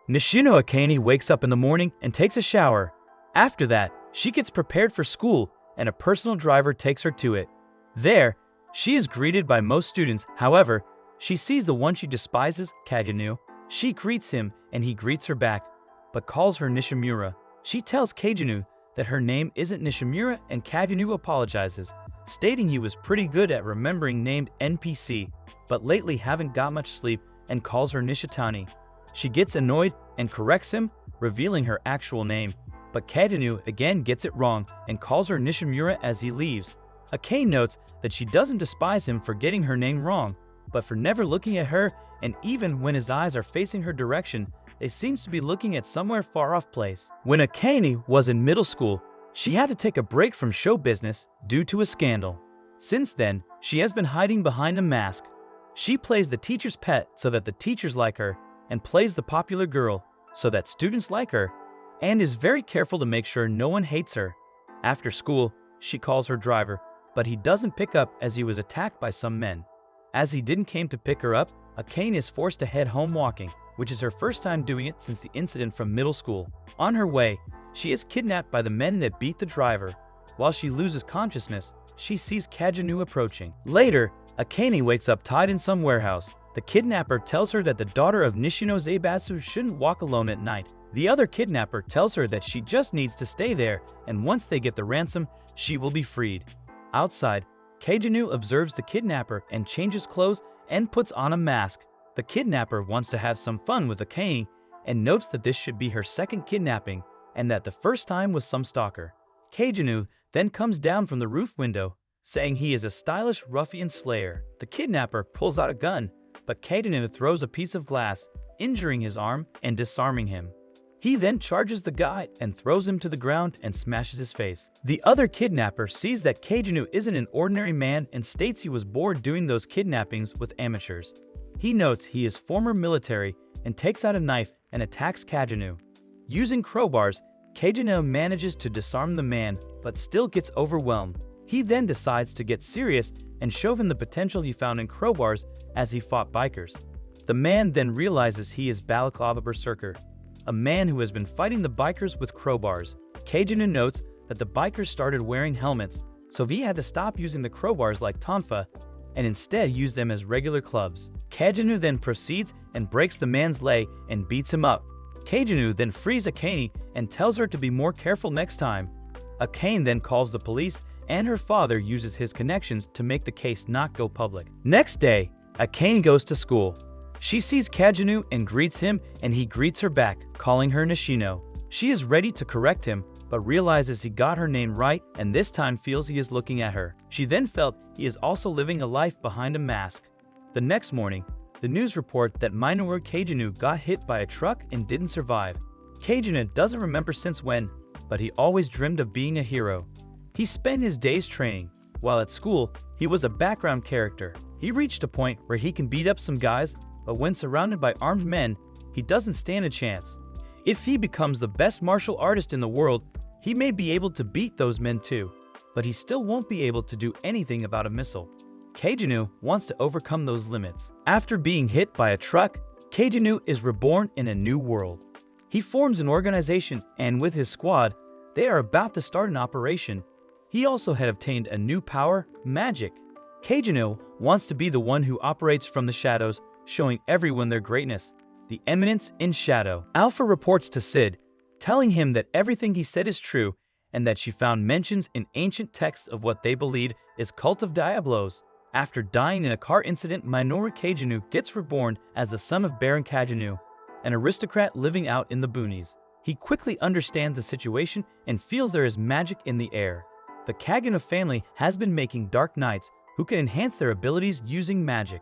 Nishino Akane wakes up in the morning and takes a shower. After that, she gets prepared for school and a personal driver takes her to it. There, she is greeted by most students. However, she sees the one she despises, Kagenu. She greets him and he greets her back, but calls her Nishimura. She tells Kagenu that her name isn't Nishimura and Kagenu apologizes, stating he was pretty good at remembering named NPC, but lately haven't got much sleep, and calls her Nishitani. She gets annoyed and corrects him, revealing her actual name, but Kagenu again gets it wrong and calls her Nishimura as he leaves. Akane notes that she doesn't despise him for getting her name wrong, but for never looking at her, and even when his eyes are facing her direction, they seems to be looking at somewhere far off place. When Akane was in middle school, she had to take a break from show business due to a scandal. Since then, she has been hiding behind a mask. She plays the teacher's pet so that the teachers like her, and plays the popular girl so that students like her, and is very careful to make sure no one hates her. After school, she calls her driver, but he doesn't pick up as he was attacked by some men. As he didn't came to pick her up, Akane is forced to head home walking, which is her first time doing it since the incident from middle school. On her way, she is kidnapped by the men that beat the driver. While she loses consciousness, she sees Kagenu approaching. Later, Akane wakes up tied in some warehouse. The kidnapper tells her that the daughter of Nishino Zaibatsu shouldn't walk alone at night. The other kidnapper tells her that she just needs to stay there, and once they get the ransom, she will be freed. Outside, Kagenu observes the kidnapper and changes clothes and puts on a mask. The kidnapper wants to have some fun with Akane and notes that this should be her second kidnapping and that the first time was some stalker. Kagenu then comes down from the roof window, saying he is a stylish ruffian slayer. The kidnapper pulls out a gun, but Kagenu throws a piece of glass, injuring his arm and disarming him. He then charges the guy and throws him to the ground and smashes his face. The other kidnapper sees that Kagenu isn't an ordinary man and states he was bored doing those kidnappings with amateurs. He notes he is former military and takes out a knife and attacks Kagenu. Using crowbars, Kagenu manages to disarm the man but still gets overwhelmed. He then decides to get serious and show him the potential he found in crowbars as he fought bikers. The man then realizes he is Balaclava Berserker, a man who has been fighting the bikers with crowbars. Kagenu notes that the bikers started wearing helmets, so he had to stop using the crowbars like tonfa and instead use them as regular clubs. Kagenu then proceeds and breaks the man's leg and beats him up. Kagenu then frees Akane and tells her to be more careful next time. Akane then calls the police and her father uses his connections to make the case not go public. Next day, Akane goes to school. She sees Kagenu and greets him and he greets her back, calling her Nishino. She is ready to correct him, but realizes he got her name right and this time feels he is looking at her. She then felt he is also living a life behind a mask. The next morning, the news report that Minoru Kagenu got hit by a truck and didn't survive. Kagenu doesn't remember since when, but he always dreamed of being a hero. He spent his days training. While at school, he was a background character. He reached a point where he can beat up some guys, but when surrounded by armed men, he doesn't stand a chance. If he becomes the best martial artist in the world, he may be able to beat those men too, but he still won't be able to do anything about a missile. Kagenu wants to overcome those limits. After being hit by a truck, Kagenu is reborn in a new world. He forms an organization and with his squad, they are about to start an operation. He also had obtained a new power, magic. Kagenu wants to be the one who operates from the shadows, showing everyone their greatness. The Eminence in Shadow. Alpha reports to Sid, telling him that everything he said is true and that she found mentions in ancient texts of what they believed is Cult of Diablos. After dying in a car incident, Minoru Kagenu gets reborn as the son of Baron Kagenu, an aristocrat living out in the boonies. He quickly understands the situation and feels there is magic in the air. The Kagenu family has been making dark knights who can enhance their abilities using magic.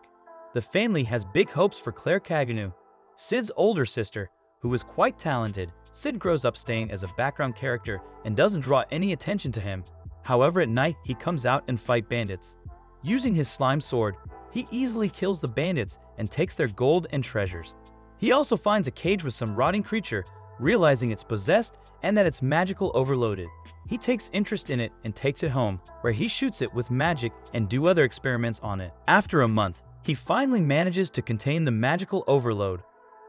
The family has big hopes for Claire Kagenu, Sid's older sister, who is quite talented. Sid grows up staying as a background character and doesn't draw any attention to him. However, at night he comes out and fight bandits. Using his slime sword, he easily kills the bandits and takes their gold and treasures. He also finds a cage with some rotting creature, realizing it's possessed and that it's magical overloaded. He takes interest in it and takes it home, where he shoots it with magic and do other experiments on it. After a month, he finally manages to contain the magical overload.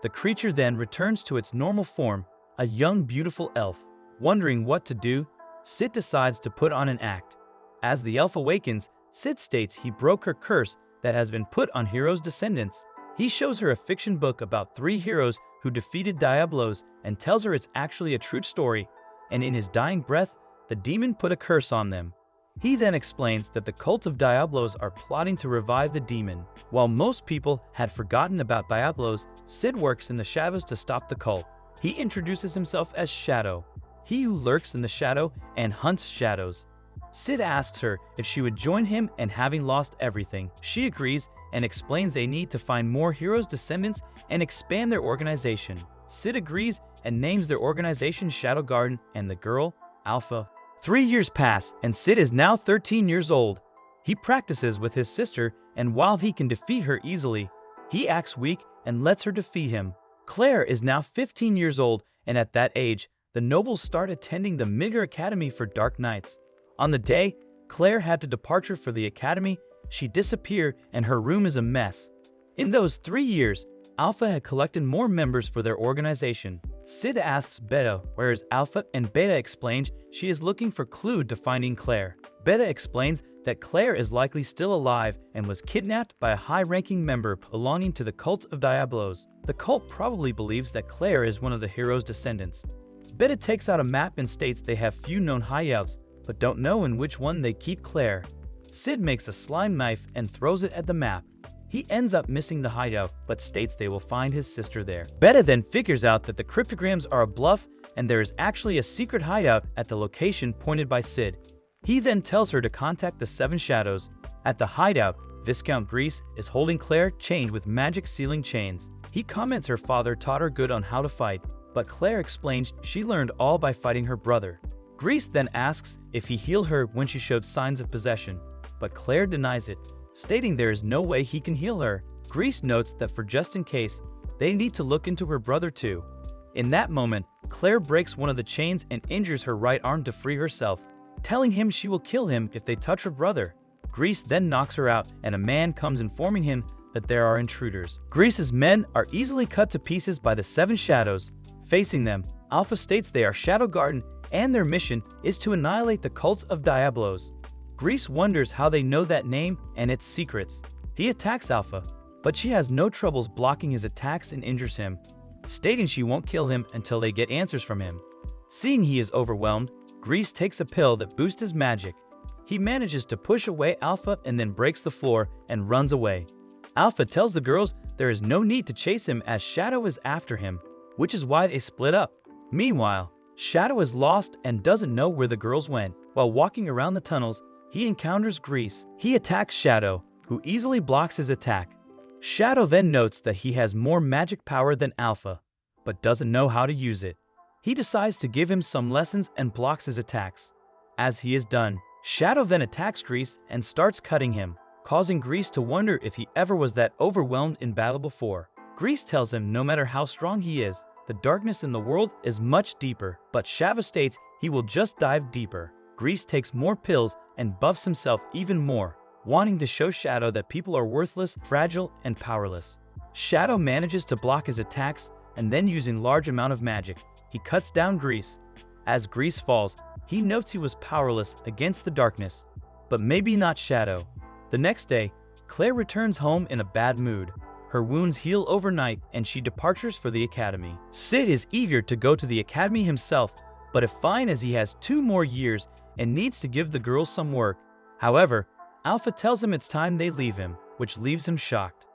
The creature then returns to its normal form, a young, beautiful elf. Wondering what to do, Sid decides to put on an act. As the elf awakens, Sid states he broke her curse that has been put on Hero's descendants. He shows her a fiction book about 3 heroes who defeated Diablos and tells her it's actually a true story, and in his dying breath, the demon put a curse on them. He then explains that the cult of Diablos are plotting to revive the demon. While most people had forgotten about Diablos, Sid works in the shadows to stop the cult. He introduces himself as Shadow, he who lurks in the shadow and hunts shadows. Sid asks her if she would join him, and having lost everything, she agrees and explains they need to find more Hero's descendants and expand their organization. Sid agrees and names their organization Shadow Garden and the girl, Alpha. 3 years pass and Sid is now 13 years old. He practices with his sister, and while he can defeat her easily, he acts weak and lets her defeat him. Claire is now 15 years old, and at that age, the nobles start attending the Migger Academy for Dark Knights. On the day Claire had to departure for the academy, she disappeared and her room is a mess. In those 3 years, Alpha had collected more members for their organization. Sid asks Beta where is Alpha, and Beta explains she is looking for clue to finding Claire. Beta explains that Claire is likely still alive and was kidnapped by a high-ranking member belonging to the cult of Diablos. The cult probably believes that Claire is one of the hero's descendants. Beta takes out a map and states they have few known hideouts, but don't know in which one they keep Claire. Sid makes a slime knife and throws it at the map. He ends up missing the hideout, but states they will find his sister there. Beta then figures out that the cryptograms are a bluff and there is actually a secret hideout at the location pointed by Sid. He then tells her to contact the 7 Shadows. At the hideout, Viscount Grease is holding Claire chained with magic sealing chains. He comments her father taught her good on how to fight, but Claire explains she learned all by fighting her brother. Grease then asks if he healed her when she showed signs of possession, but Claire denies it, stating there is no way he can heal her. Grease notes that for just in case, they need to look into her brother too. In that moment, Claire breaks one of the chains and injures her right arm to free herself, telling him she will kill him if they touch her brother. Grease then knocks her out, and a man comes informing him that there are intruders. Grease's men are easily cut to pieces by the 7 Shadows. Facing them, Alpha states they are Shadow Garden and their mission is to annihilate the cult of Diablos. Grease wonders how they know that name and its secrets. He attacks Alpha, but she has no troubles blocking his attacks and injures him, stating she won't kill him until they get answers from him. Seeing he is overwhelmed, Grease takes a pill that boosts his magic. He manages to push away Alpha and then breaks the floor and runs away. Alpha tells the girls there is no need to chase him as Shadow is after him, which is why they split up. Meanwhile, Shadow is lost and doesn't know where the girls went. While walking around the tunnels, he encounters Grease. He attacks Shadow, who easily blocks his attack. Shadow then notes that he has more magic power than Alpha, but doesn't know how to use it. He decides to give him some lessons and blocks his attacks. As he is done, Shadow then attacks Grease and starts cutting him, causing Grease to wonder if he ever was that overwhelmed in battle before. Grease tells him no matter how strong he is, the darkness in the world is much deeper, but Shadow states he will just dive deeper. Grease takes more pills and buffs himself even more, wanting to show Shadow that people are worthless, fragile, and powerless. Shadow manages to block his attacks, and then using large amount of magic, he cuts down Grease. As Grease falls, he notes he was powerless against the darkness, but maybe not Shadow. The next day, Claire returns home in a bad mood. Her wounds heal overnight and she departures for the academy. Sid is eager to go to the academy himself, but is fine as he has 2 more years and needs to give the girls some work. However, Alpha tells him it's time they leave him, which leaves him shocked.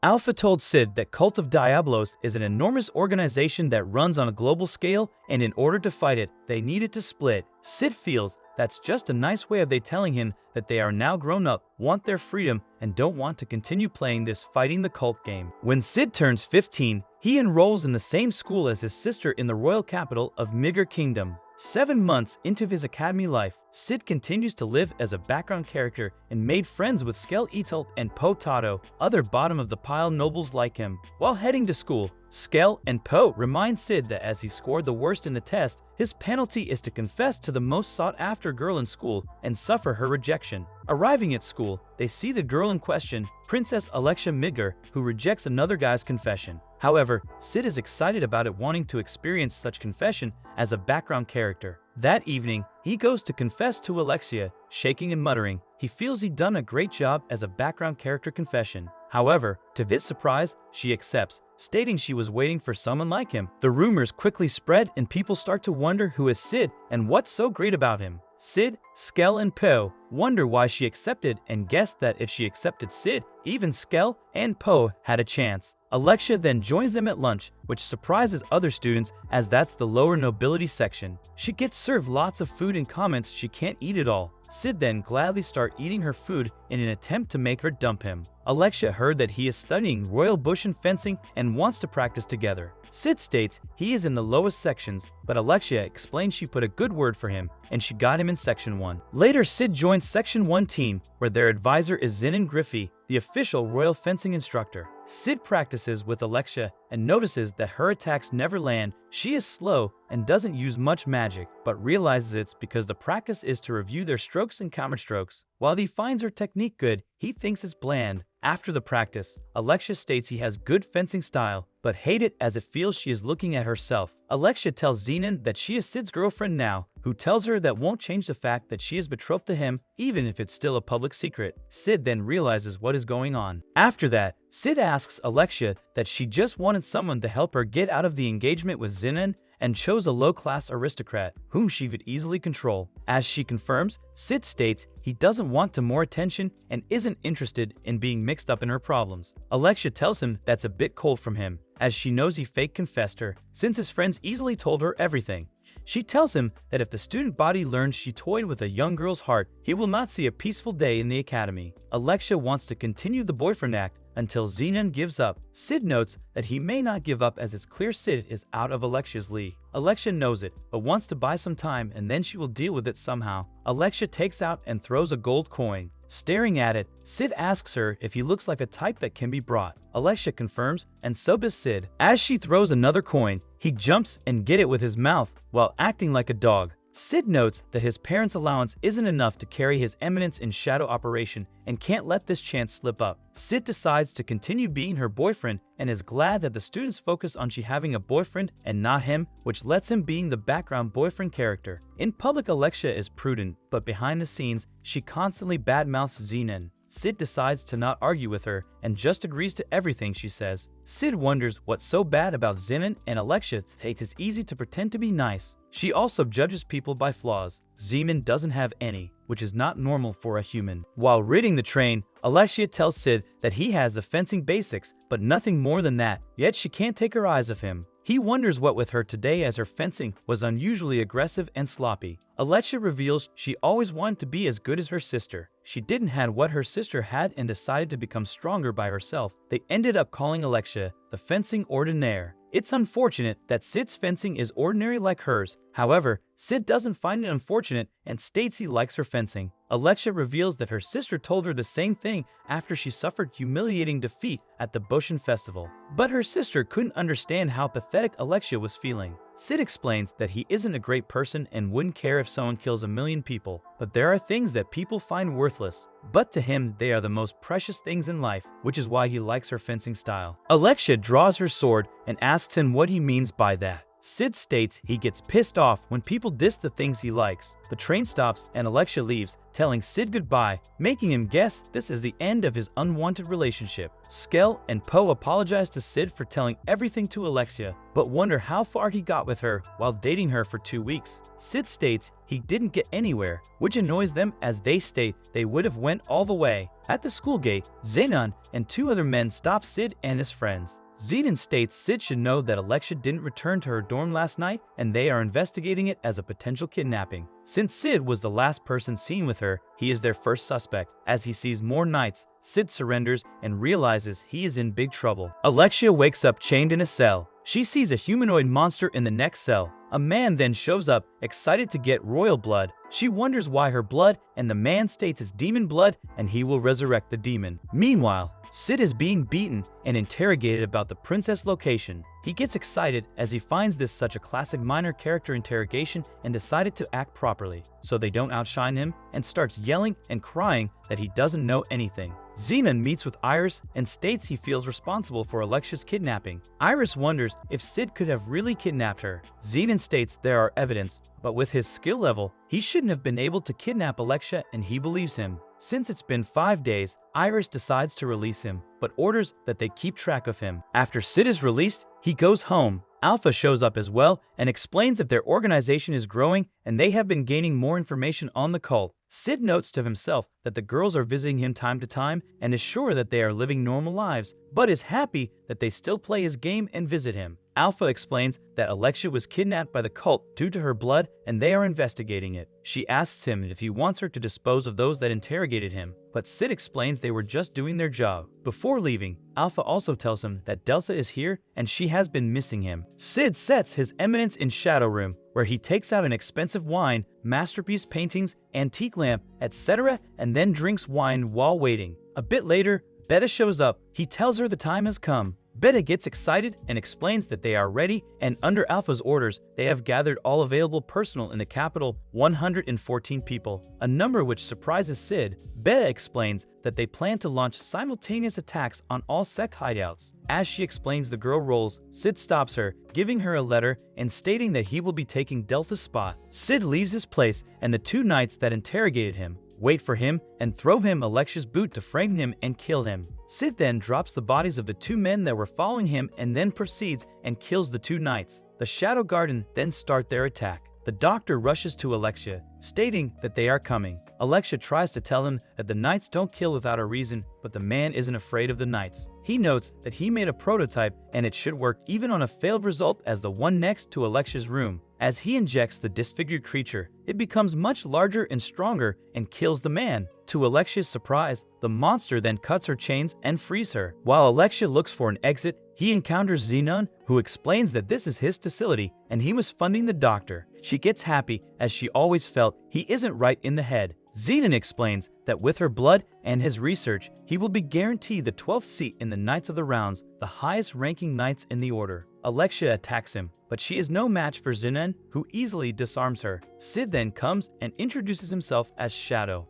Alpha told Sid that Cult of Diablos is an enormous organization that runs on a global scale, and in order to fight it, they needed to split. Sid feels that's just a nice way of they telling him that they are now grown up, want their freedom, and don't want to continue playing this fighting the cult game. When Sid turns 15, he enrolls in the same school as his sister in the royal capital of Migger Kingdom. 7 months into his academy life, Sid continues to live as a background character and made friends with Skel Etel and Po Tato, other bottom-of-the-pile nobles like him. While heading to school, Skel and Po remind Sid that as he scored the worst in the test, his penalty is to confess to the most sought-after girl in school and suffer her rejection. Arriving at school, they see the girl in question, Princess Alexia Midgar, who rejects another guy's confession. However, Sid is excited about it, wanting to experience such confession as a background character. That evening, he goes to confess to Alexia, shaking and muttering. He feels he'd done a great job as a background character confession. However, to his surprise, she accepts, stating she was waiting for someone like him. The rumors quickly spread and people start to wonder who is Sid and what's so great about him. Sid, Skel, and Po wonder why she accepted and guess that if she accepted Sid, even Skel and Po had a chance. Alexia then joins them at lunch, which surprises other students as that's the lower nobility section. She gets served lots of food and comments she can't eat it all. Sid then gladly starts eating her food in an attempt to make her dump him. Alexia heard that he is studying royal bush and fencing and wants to practice together. Sid states he is in the lowest sections, but Alexia explains she put a good word for him and she got him in section 1. Later, Sid joins section 1 team, where their advisor is Zinnan Griffey, the official royal fencing instructor. Sid practices with Alexia and notices that her attacks never land. She is slow and doesn't use much magic, but realizes it's because the practice is to review their strokes and counterstrokes. While he finds her technique good, he thinks it's bland. After the practice, Alexia states he has good fencing style, but hate it as it feels she is looking at herself. Alexia tells Zinnan that she is Sid's girlfriend now, who tells her that won't change the fact that she is betrothed to him, even if it's still a public secret. Sid then realizes what is going on. After that, Sid asks Alexia that she just wanted someone to help her get out of the engagement with Zinnan and chose a low-class aristocrat whom she could easily control. As she confirms, Sid states he doesn't want to more attention and isn't interested in being mixed up in her problems. Alexia tells him that's a bit cold from him, as she knows he fake confessed her, since his friends easily told her everything. She tells him that if the student body learns she toyed with a young girl's heart, he will not see a peaceful day in the academy. Alexia wants to continue the boyfriend act until Zinnan gives up. Sid notes that he may not give up as it's clear Sid is out of Alexia's league. Alexia knows it, but wants to buy some time and then she will deal with it somehow. Alexia takes out and throws a gold coin. Staring at it, Sid asks her if he looks like a type that can be brought. Alexia confirms, and so does Sid. As she throws another coin, he jumps and gets it with his mouth while acting like a dog. Sid notes that his parents' allowance isn't enough to carry his Eminence in shadow operation and can't let this chance slip up. Sid decides to continue being her boyfriend and is glad that the students focus on she having a boyfriend and not him, which lets him being the background boyfriend character. In public, Alexia is prudent, but behind the scenes, she constantly badmouths Zinnan. Sid decides to not argue with her and just agrees to everything she says. Sid wonders what's so bad about Zinnan, and Alexia states it's easy to pretend to be nice. She also judges people by flaws. Zinnan doesn't have any, which is not normal for a human. While ridding the train, Alexia tells Sid that he has the fencing basics, but nothing more than that, yet she can't take her eyes off him. He wonders what with her today as her fencing was unusually aggressive and sloppy. Alexia reveals she always wanted to be as good as her sister. She didn't have what her sister had and decided to become stronger by herself. They ended up calling Alexia the fencing ordinaire. It's unfortunate that Sid's fencing is ordinary like hers. However, Sid doesn't find it unfortunate and states he likes her fencing. Alexia reveals that her sister told her the same thing after she suffered humiliating defeat at the Boshin festival. But her sister couldn't understand how pathetic Alexia was feeling. Sid explains that he isn't a great person and wouldn't care if someone kills 1,000,000 people, but there are things that people find worthless. But to him, they are the most precious things in life, which is why he likes her fencing style. Alexia draws her sword and asks him what he means by that. Sid states he gets pissed off when people diss the things he likes. The train stops and Alexia leaves, telling Sid goodbye, making him guess this is the end of his unwanted relationship. Skel and Po apologize to Sid for telling everything to Alexia, but wonder how far he got with her while dating her for 2 weeks. Sid states he didn't get anywhere, which annoys them as they state they would have went all the way. At the school gate, Zinnan and 2 other men stop Sid and his friends. Zinnan states Sid should know that Alexia didn't return to her dorm last night and they are investigating it as a potential kidnapping. Since Sid was the last person seen with her, he is their first suspect. As he sees more knights, Sid surrenders and realizes he is in big trouble. Alexia wakes up chained in a cell. She sees a humanoid monster in the next cell. A man then shows up, excited to get royal blood. She wonders why her blood, and the man states it's demon blood and he will resurrect the demon. Meanwhile, Sid is being beaten and interrogated about the princess location. He gets excited as he finds this such a classic minor character interrogation and decided to act properly, so they don't outshine him, and starts yelling and crying that he doesn't know anything. Zenon meets with Iris and states he feels responsible for Alexia's kidnapping. Iris wonders if Sid could have really kidnapped her. Zenon states there are evidence, but with his skill level, he shouldn't have been able to kidnap Alexia, and he believes him. Since it's been 5 days, Iris decides to release him, but orders that they keep track of him. After Sid is released, he goes home. Alpha shows up as well and explains that their organization is growing and they have been gaining more information on the cult. Sid notes to himself that the girls are visiting him time to time and is sure that they are living normal lives, but is happy that they still play his game and visit him. Alpha explains that Alexia was kidnapped by the cult due to her blood and they are investigating it. She asks him if he wants her to dispose of those that interrogated him, but Sid explains they were just doing their job. Before leaving, Alpha also tells him that Delta is here and she has been missing him. Sid sets his Eminence in Shadow Room, where he takes out an expensive wine, masterpiece paintings, antique lamp, etc., and then drinks wine while waiting. A bit later, Beta shows up. He tells her the time has come. Beta gets excited and explains that they are ready, and under Alpha's orders, they have gathered all available personnel in the capital, 114 people, a number which surprises Sid. Beta explains that they plan to launch simultaneous attacks on all sect hideouts. As she explains the girl roles, Sid stops her, giving her a letter and stating that he will be taking Delta's spot. Sid leaves his place, and the 2 knights that interrogated him wait for him and throw him Alexia's boot to frame him and kill him. Sid then drops the bodies of the 2 men that were following him and then proceeds and kills the 2 knights. The Shadow Garden then start their attack. The doctor rushes to Alexia, stating that they are coming. Alexia tries to tell him that the knights don't kill without a reason, but the man isn't afraid of the knights. He notes that he made a prototype and it should work even on a failed result as the one next to Alexia's room. As he injects the disfigured creature, it becomes much larger and stronger and kills the man. To Alexia's surprise, the monster then cuts her chains and frees her. While Alexia looks for an exit, he encounters Zenon, who explains that this is his facility and he was funding the doctor. She gets happy as she always felt he isn't right in the head. Zenon explains that with her blood and his research, he will be guaranteed the 12th seat in the Knights of the Rounds, the highest ranking knights in the order. Alexia attacks him, but she is no match for Zenon, who easily disarms her. Sid then comes and introduces himself as Shadow.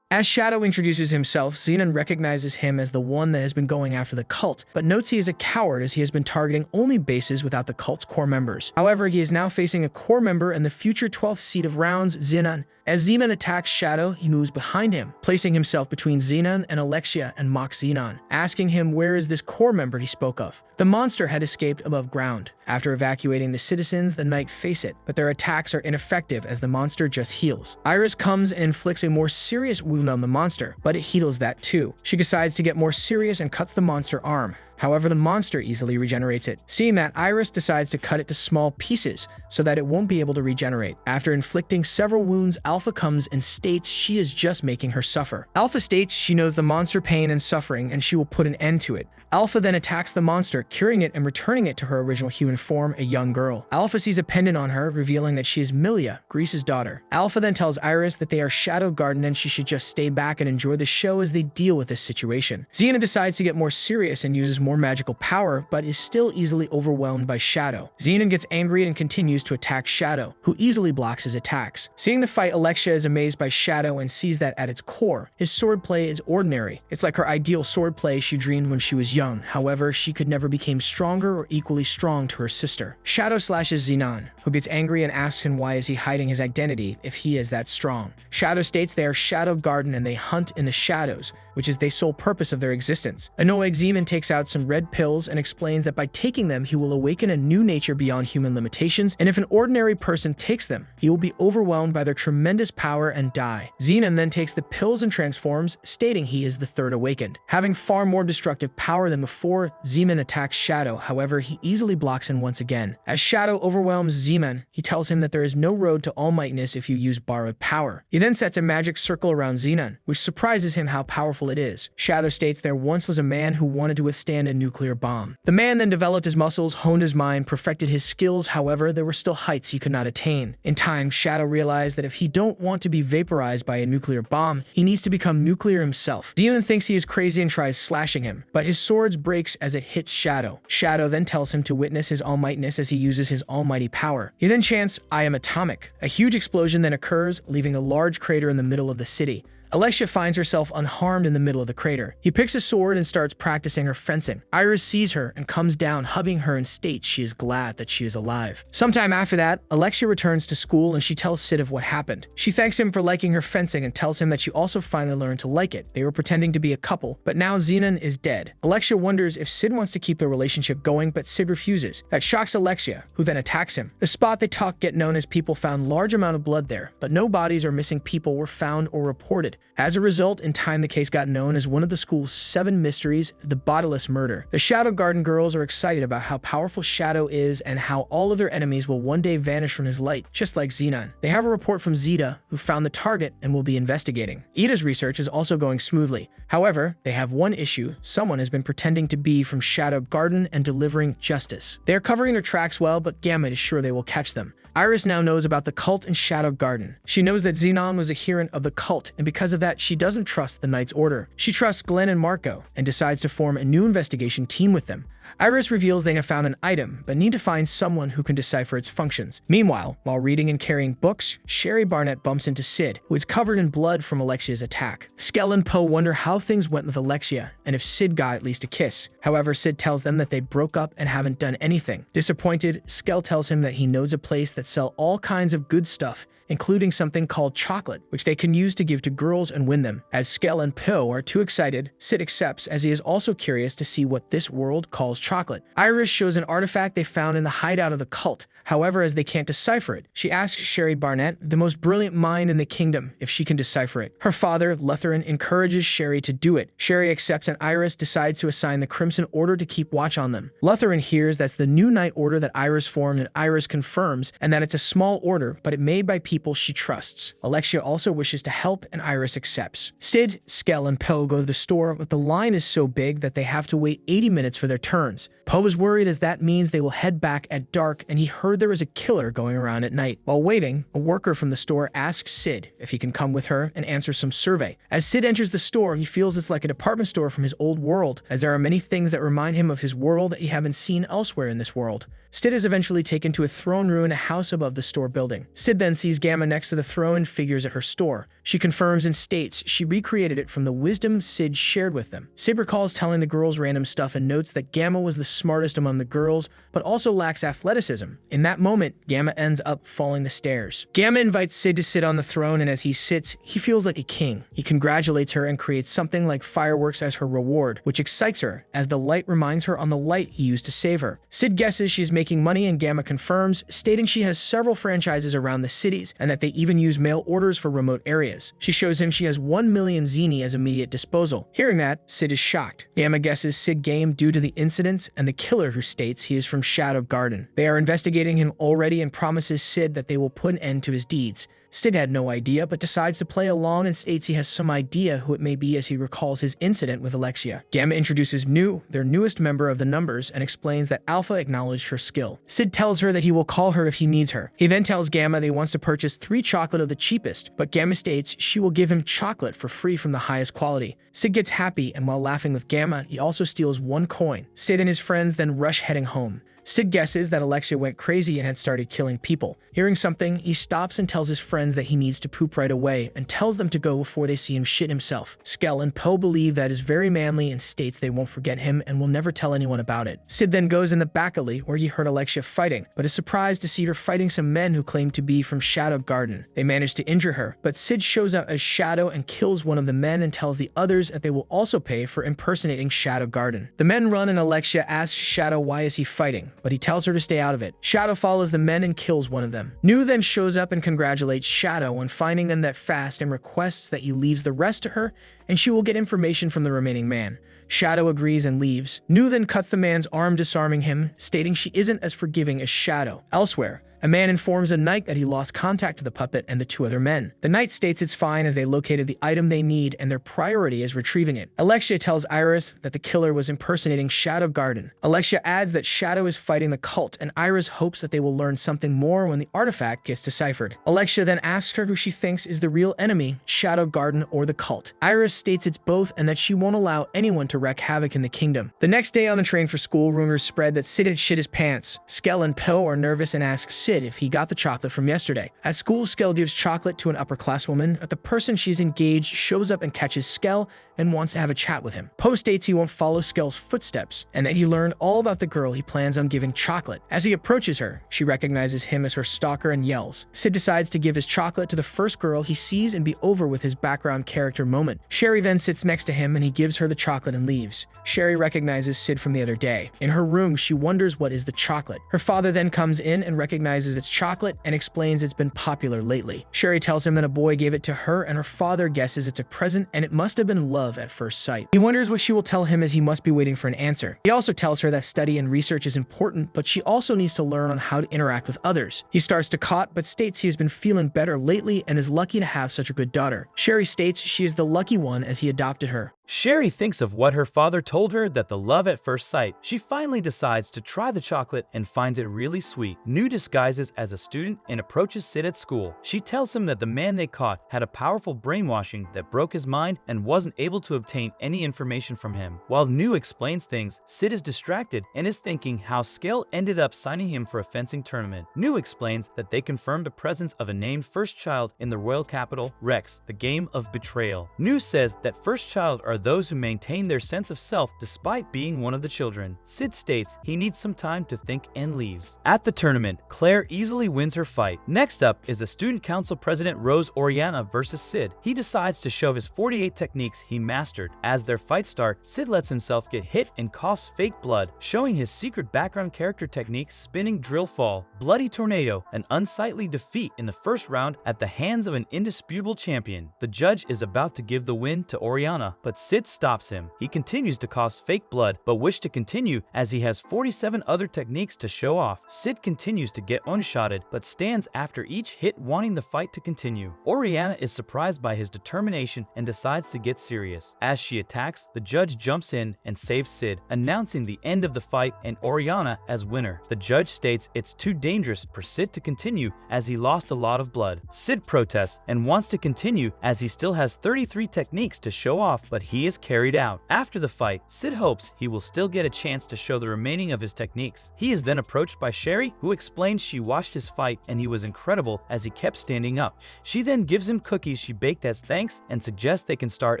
As Shadow introduces himself, Zenon recognizes him as the one that has been going after the cult, but notes he is a coward as he has been targeting only bases without the cult's core members. However, he is now facing a core member and the future 12th seat of Rounds, Zenon. As Zenon attacks Shadow, he moves behind him, placing himself between Zenon and Alexia and mocks Zenon, asking him where is this core member he spoke of. The monster had escaped above ground. After evacuating the citizens, the knight face it, but their attacks are ineffective as the monster just heals. Iris comes and inflicts a more serious wound on the monster, but it heals that too. She decides to get more serious and cuts the monster's arm. However, the monster easily regenerates it. Seeing that, Iris decides to cut it to small pieces so that it won't be able to regenerate. After inflicting several wounds, Alpha comes and states she is just making her suffer. Alpha states she knows the monster pain and suffering and she will put an end to it. Alpha then attacks the monster, curing it and returning it to her original human form, a young girl. Alpha sees a pendant on her, revealing that she is Milia, Grease's daughter. Alpha then tells Iris that they are Shadow Garden and she should just stay back and enjoy the show as they deal with this situation. Xena decides to get more serious and uses more magical power, but is still easily overwhelmed by Shadow. Xenon gets angry and continues to attack Shadow, who easily blocks his attacks. Seeing the fight, Alexia is amazed by Shadow and sees that at its core, his swordplay is ordinary. It's like her ideal swordplay she dreamed when she was young. However, she could never become stronger or equally strong to her sister. Shadow slashes Xenon, who gets angry and asks him why is he hiding his identity if he is that strong. Shadow states they are Shadow Garden and they hunt in the shadows, which is the sole purpose of their existence. Annoyed, Xenon takes out some red pills and explains that by taking them, he will awaken a new nature beyond human limitations, and if an ordinary person takes them, he will be overwhelmed by their tremendous power and die. Xenon then takes the pills and transforms, stating he is the third awakened. Having far more destructive power than before, Xenon attacks Shadow, however, he easily blocks him once again. As Shadow overwhelms Xenon, he tells him that there is no road to all-mightness if you use borrowed power. He then sets a magic circle around Xenon, which surprises him how powerful powerful it is. Shadow states there once was a man who wanted to withstand a nuclear bomb. The man then developed his muscles, honed his mind, perfected his skills. However, there were still heights he could not attain. In time, Shadow realized that if he don't want to be vaporized by a nuclear bomb, he needs to become nuclear himself. Xenon thinks he is crazy and tries slashing him, but his sword breaks as it hits Shadow. Shadow then tells him to witness his almightiness as he uses his almighty power. He then chants, "I am atomic." A huge explosion then occurs, leaving a large crater in the middle of the city. Alexia finds herself unharmed in the middle of the crater. He picks a sword and starts practicing her fencing. Iris sees her and comes down, hugging her, and states she is glad that she is alive. Sometime after that, Alexia returns to school and she tells Sid of what happened. She thanks him for liking her fencing and tells him that she also finally learned to like it. They were pretending to be a couple, but now Xenon is dead. Alexia wonders if Sid wants to keep their relationship going, but Sid refuses. That shocks Alexia, who then attacks him. The spot they talk get known as people found large amount of blood there, but no bodies or missing people were found or reported. As a result, in time the case got known as one of the school's 7 mysteries, the Bodiless Murder. The Shadow Garden girls are excited about how powerful Shadow is and how all of their enemies will one day vanish from his light, just like Xenon. They have a report from Zeta, who found the target and will be investigating. Ida's research is also going smoothly. However, they have one issue. Someone has been pretending to be from Shadow Garden and delivering justice. They are covering their tracks well, but Gamma is sure they will catch them. Iris now knows about the cult in Shadow Garden. She knows that Xenon was a adherent of the cult, and because of that, she doesn't trust the Knight's Order. She trusts Glenn and Marco, and decides to form a new investigation team with them. Iris reveals they have found an item, but need to find someone who can decipher its functions. Meanwhile, while reading and carrying books, Sherry Barnett bumps into Sid, who is covered in blood from Alexia's attack. Skell and Poe wonder how things went with Alexia, and if Sid got at least a kiss. However, Sid tells them that they broke up and haven't done anything. Disappointed, Skell tells him that he knows a place that sells all kinds of good stuff, including something called chocolate, which they can use to give to girls and win them. As Skell and Poe are too excited, Sid accepts, as he is also curious to see what this world calls chocolate. Iris shows an artifact they found in the hideout of the cult. However, as they can't decipher it, she asks Sherry Barnett, the most brilliant mind in the kingdom, if she can decipher it. Her father, Lutheran, encourages Sherry to do it. Sherry accepts, and Iris decides to assign the Crimson Order to keep watch on them. Lutheran hears that's the new Night Order that Iris formed, and Iris confirms, and that it's a small order, but it made by people she trusts. Alexia also wishes to help, and Iris accepts. Sid, Skell, and Poe go to the store, but the line is so big that they have to wait 80 minutes for their turns. Poe is worried, as that means they will head back at dark, and he heard there is a killer going around at night. While waiting, a worker from the store asks Sid if he can come with her and answer some survey. As Sid enters the store, he feels it's like a department store from his old world, as there are many things that remind him of his world that he haven't seen elsewhere in this world. Sid is eventually taken to a throne room in a house above the store building. Sid then sees Gamma next to the throne and figures at her store. She confirms and states she recreated it from the wisdom Sid shared with them. Sid recalls telling the girls random stuff and notes that Gamma was the smartest among the girls, but also lacks athleticism. In that moment, Gamma ends up falling the stairs. Gamma invites Sid to sit on the throne, and as he sits, he feels like a king. He congratulates her and creates something like fireworks as her reward, which excites her, as the light reminds her on the light he used to save her. Sid guesses she's making money, and Gamma confirms, stating she has several franchises around the cities, and that they even use mail orders for remote areas. She shows him she has 1 million zeni as immediate disposal. Hearing that, Sid is shocked. Gamma guesses Sid game due to the incidents and the killer, who states he is from Shadow Garden. They are investigating him already and promises Sid that they will put an end to his deeds. Sid had no idea, but decides to play along and states he has some idea who it may be, as he recalls his incident with Alexia. Gamma introduces their newest member of the Numbers, and explains that Alpha acknowledged her skill. Sid tells her that he will call her if he needs her. He then tells Gamma that he wants to purchase 3 chocolate of the cheapest, but Gamma states she will give him chocolate for free from the highest quality. Sid gets happy, and while laughing with Gamma, he also steals 1 coin. Sid and his friends then rush heading home. Sid guesses that Alexia went crazy and had started killing people. Hearing something, he stops and tells his friends that he needs to poop right away, and tells them to go before they see him shit himself. Skell and Poe believe that is very manly and states they won't forget him and will never tell anyone about it. Sid then goes in the back alley where he heard Alexia fighting, but is surprised to see her fighting some men who claim to be from Shadow Garden. They manage to injure her, but Sid shows up as Shadow and kills one of the men and tells the others that they will also pay for impersonating Shadow Garden. The men run, and Alexia asks Shadow why is he fighting, but he tells her to stay out of it. Shadow follows the men and kills one of them. Nu then shows up and congratulates Shadow on finding them that fast, and requests that he leaves the rest to her, and she will get information from the remaining man. Shadow agrees and leaves. Nu then cuts the man's arm, disarming him, stating she isn't as forgiving as Shadow. Elsewhere, A man informs a knight that he lost contact to the puppet and the two other men. The knight states it's fine as they located the item they need and their priority is retrieving it. Alexia tells Iris that the killer was impersonating Shadow Garden. Alexia adds that Shadow is fighting the cult, and Iris hopes that they will learn something more when the artifact gets deciphered. Alexia then asks her who she thinks is the real enemy, Shadow Garden or the cult. Iris states it's both and that she won't allow anyone to wreak havoc in the kingdom. The next day on the train for school, rumors spread that Sid had shit his pants. Skell and Poe are nervous and ask Sid if he got the chocolate from yesterday. At school, Skell gives chocolate to an upper-class woman, but the person she's engaged shows up and catches Skell and wants to have a chat with him. Poe states he won't follow Skell's footsteps and that he learned all about the girl he plans on giving chocolate. As he approaches her, she recognizes him as her stalker and yells. Sid decides to give his chocolate to the first girl he sees and be over with his background character moment. Sherry then sits next to him and he gives her the chocolate and leaves. Sherry recognizes Sid from the other day. In her room, she wonders what is the chocolate. Her father then comes in and recognizes it's chocolate and explains it's been popular lately. Sherry tells him that a boy gave it to her and her father guesses it's a present and it must have been love at first sight. He wonders what she will tell him as he must be waiting for an answer. He also tells her that study and research is important, but she also needs to learn on how to interact with others. He starts to cot, but states he has been feeling better lately and is lucky to have such a good daughter. Sherry states she is the lucky one as he adopted her. Sherry thinks of what her father told her, that the love at first sight. She finally decides to try the chocolate and finds it really sweet. New disguises as a student and approaches Sid at school. She tells him that the man they caught had a powerful brainwashing that broke his mind and wasn't able to obtain any information from him. While New explains things, Sid is distracted and is thinking how Skell ended up signing him for a fencing tournament. New explains that they confirmed the presence of a named first child in the royal capital, Rex, the game of betrayal. New says that first child are those who maintain their sense of self despite being one of the children. Sid states he needs some time to think and leaves. At the tournament, Claire easily wins her fight. Next up is the student council president Rose Oriana versus Sid. He decides to show his 48 techniques he mastered. As their fight starts, Sid lets himself get hit and coughs fake blood, showing his secret background character techniques: spinning drill fall, bloody tornado, an unsightly defeat in the first round at the hands of an indisputable champion. The judge is about to give the win to Oriana, but Sid stops him. He continues to cause fake blood, but wishes to continue as he has 47 other techniques to show off. Sid continues to get one-shotted, but stands after each hit, wanting the fight to continue. Oriana is surprised by his determination and decides to get serious. As she attacks, the judge jumps in and saves Sid, announcing the end of the fight and Oriana as winner. The judge states it's too dangerous for Sid to continue as he lost a lot of blood. Sid protests and wants to continue as he still has 33 techniques to show off, but he is carried out. After the fight, Sid hopes he will still get a chance to show the remaining of his techniques. He is then approached by Sherry, who explains she watched his fight and he was incredible as he kept standing up. She then gives him cookies she baked as thanks and suggests they can start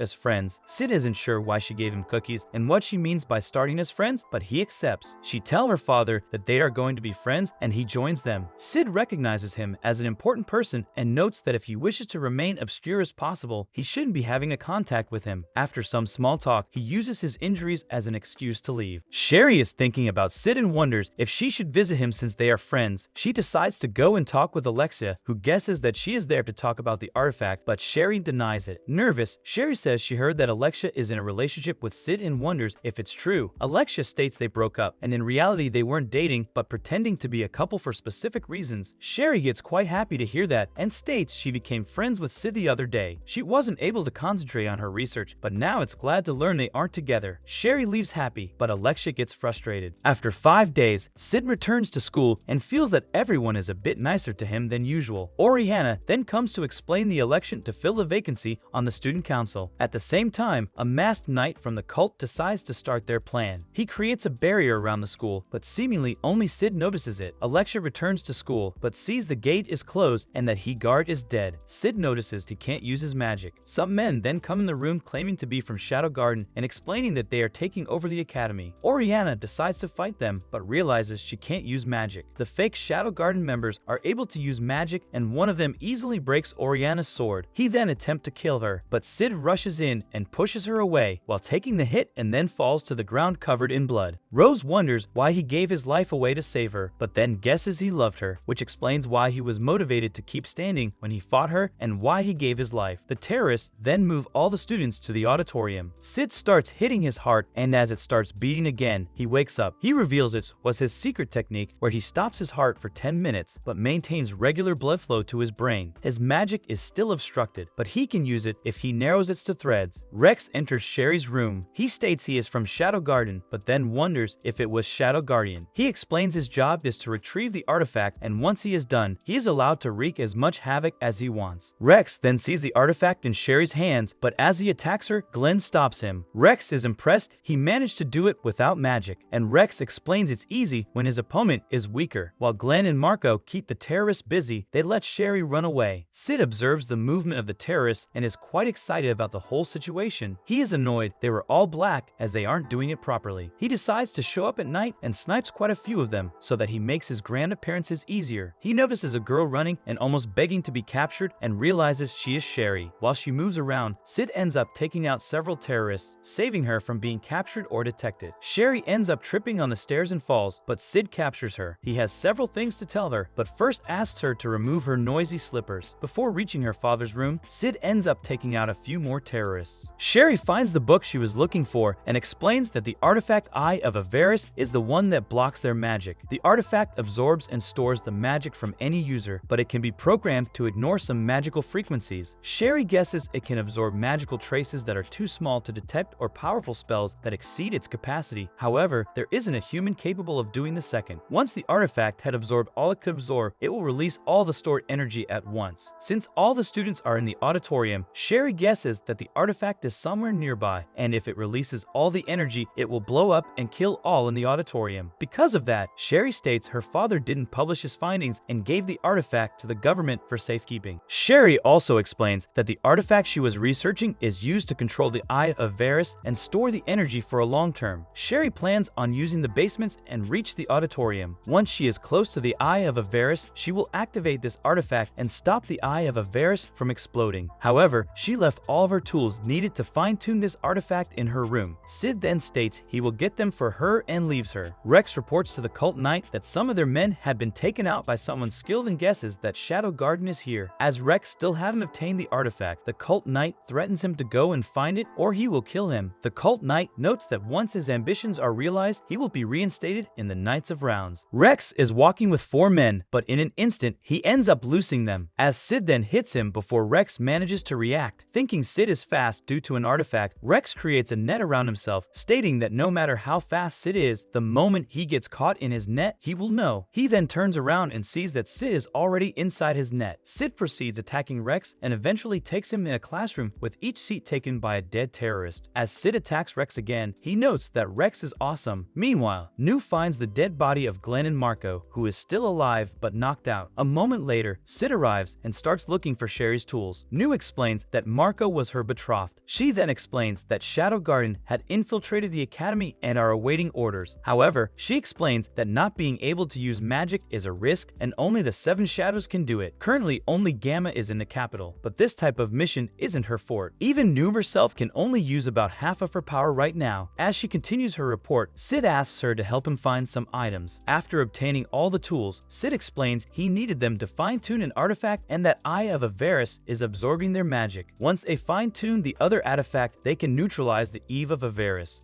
as friends. Sid isn't sure why she gave him cookies and what she means by starting as friends, but he accepts. She tells her father that they are going to be friends and he joins them. Sid recognizes him as an important person and notes that if he wishes to remain obscure as possible, he shouldn't be having a contact with him. After some small talk, he uses his injuries as an excuse to leave. Sherry is thinking about Sid and wonders if she should visit him since they are friends. She decides to go and talk with Alexia, who guesses that she is there to talk about the artifact, but Sherry denies it. Nervous, Sherry says she heard that Alexia is in a relationship with Sid and wonders if it's true. Alexia states they broke up, and in reality they weren't dating, but pretending to be a couple for specific reasons. Sherry gets quite happy to hear that and states she became friends with Sid the other day. She wasn't able to concentrate on her research, but now it's glad to learn they aren't together. Sherry leaves happy, but Alexia gets frustrated. After 5 days, Sid returns to school and feels that everyone is a bit nicer to him than usual. Oriana then comes to explain the election to fill the vacancy on the student council. At the same time, a masked knight from the cult decides to start their plan. He creates a barrier around the school, but seemingly only Sid notices it. Alexia returns to school, but sees the gate is closed and that he guard is dead. Sid notices he can't use his magic. Some men then come in the room claiming to be from Shadow Garden and explaining that they are taking over the academy. Oriana decides to fight them, but realizes she can't use magic. The fake Shadow Garden members are able to use magic, and one of them easily breaks Oriana's sword. He then attempts to kill her, but Sid rushes in and pushes her away while taking the hit and then falls to the ground covered in blood. Rose wonders why he gave his life away to save her, but then guesses he loved her, which explains why he was motivated to keep standing when he fought her and why he gave his life. The terrorists then move all the students to the auditorium auditorium. Sid starts hitting his heart, and as it starts beating again, he wakes up. He reveals it was his secret technique where he stops his heart for 10 minutes but maintains regular blood flow to his brain. His magic is still obstructed, but he can use it if he narrows it to threads. Rex enters Sherry's room. He states he is from Shadow Garden, but then wonders if it was Shadow Guardian. He explains his job is to retrieve the artifact, and once he is done, he is allowed to wreak as much havoc as he wants. Rex then sees the artifact in Sherry's hands, but as he attacks her, Glenn stops him. Rex is impressed he managed to do it without magic, and Rex explains it's easy when his opponent is weaker. While Glenn and Marco keep the terrorists busy, they let Sherry run away. Sid observes the movement of the terrorists and is quite excited about the whole situation. He is annoyed they were all black as they aren't doing it properly. He decides to show up at night and snipes quite a few of them so that he makes his grand appearances easier. He notices a girl running and almost begging to be captured and realizes she is Sherry. While she moves around, Sid ends up taking out several terrorists, saving her from being captured or detected. Sherry ends up tripping on the stairs and falls, but Sid captures her. He has several things to tell her, but first asks her to remove her noisy slippers. Before reaching her father's room, Sid ends up taking out a few more terrorists. Sherry finds the book she was looking for and explains that the artifact Eye of Avaris is the one that blocks their magic. The artifact absorbs and stores the magic from any user, but it can be programmed to ignore some magical frequencies. Sherry guesses it can absorb magical traces that are too small to detect or powerful spells that exceed its capacity. However, there isn't a human capable of doing the second. Once the artifact had absorbed all it could absorb, it will release all the stored energy at once. Since all the students are in the auditorium, Sherry guesses that the artifact is somewhere nearby, and if it releases all the energy, it will blow up and kill all in the auditorium. Because of that, Sherry states her father didn't publish his findings and gave the artifact to the government for safekeeping. Sherry also explains that the artifact she was researching is used to control the Eye of Varys and store the energy for a long term. Sherry plans on using the basements and reach the auditorium. Once she is close to the Eye of Avaris, she will activate this artifact and stop the Eye of Avaris from exploding. However, she left all of her tools needed to fine-tune this artifact in her room. Sid then states he will get them for her and leaves her. Rex reports to the cult knight that some of their men had been taken out by someone skilled and guesses that Shadow Garden is here. As Rex still haven't obtained the artifact, the cult knight threatens him to go and find it or he will kill him. The cult knight notes that once his ambitions are realized, he will be reinstated in the Knights of Rounds. Rex is walking with 4 men, but in an instant, he ends up loosing them, as Sid then hits him before Rex manages to react. Thinking Sid is fast due to an artifact, Rex creates a net around himself, stating that no matter how fast Sid is, the moment he gets caught in his net, he will know. He then turns around and sees that Sid is already inside his net. Sid proceeds attacking Rex and eventually takes him in a classroom with each seat taken by a dead terrorist. As Sid attacks Rex again, he notes that Rex is awesome. Meanwhile, New finds the dead body of Glenn and Marco, who is still alive but knocked out. A moment later, Sid arrives and starts looking for Sherry's tools. New explains that Marco was her betrothed. She then explains that Shadow Garden had infiltrated the academy and are awaiting orders. However, she explains that not being able to use magic is a risk and only the 7 shadows can do it. Currently, only Gamma is in the capital, but this type of mission isn't her fort. Even New herself can only use about half of her power right now. As she continues her report, Sid asks her to help him find some items. After obtaining all the tools, Sid explains he needed them to fine-tune an artifact and that Eye of Avaris is absorbing their magic. Once they fine-tune the other artifact, they can neutralize the Eve of Avaris.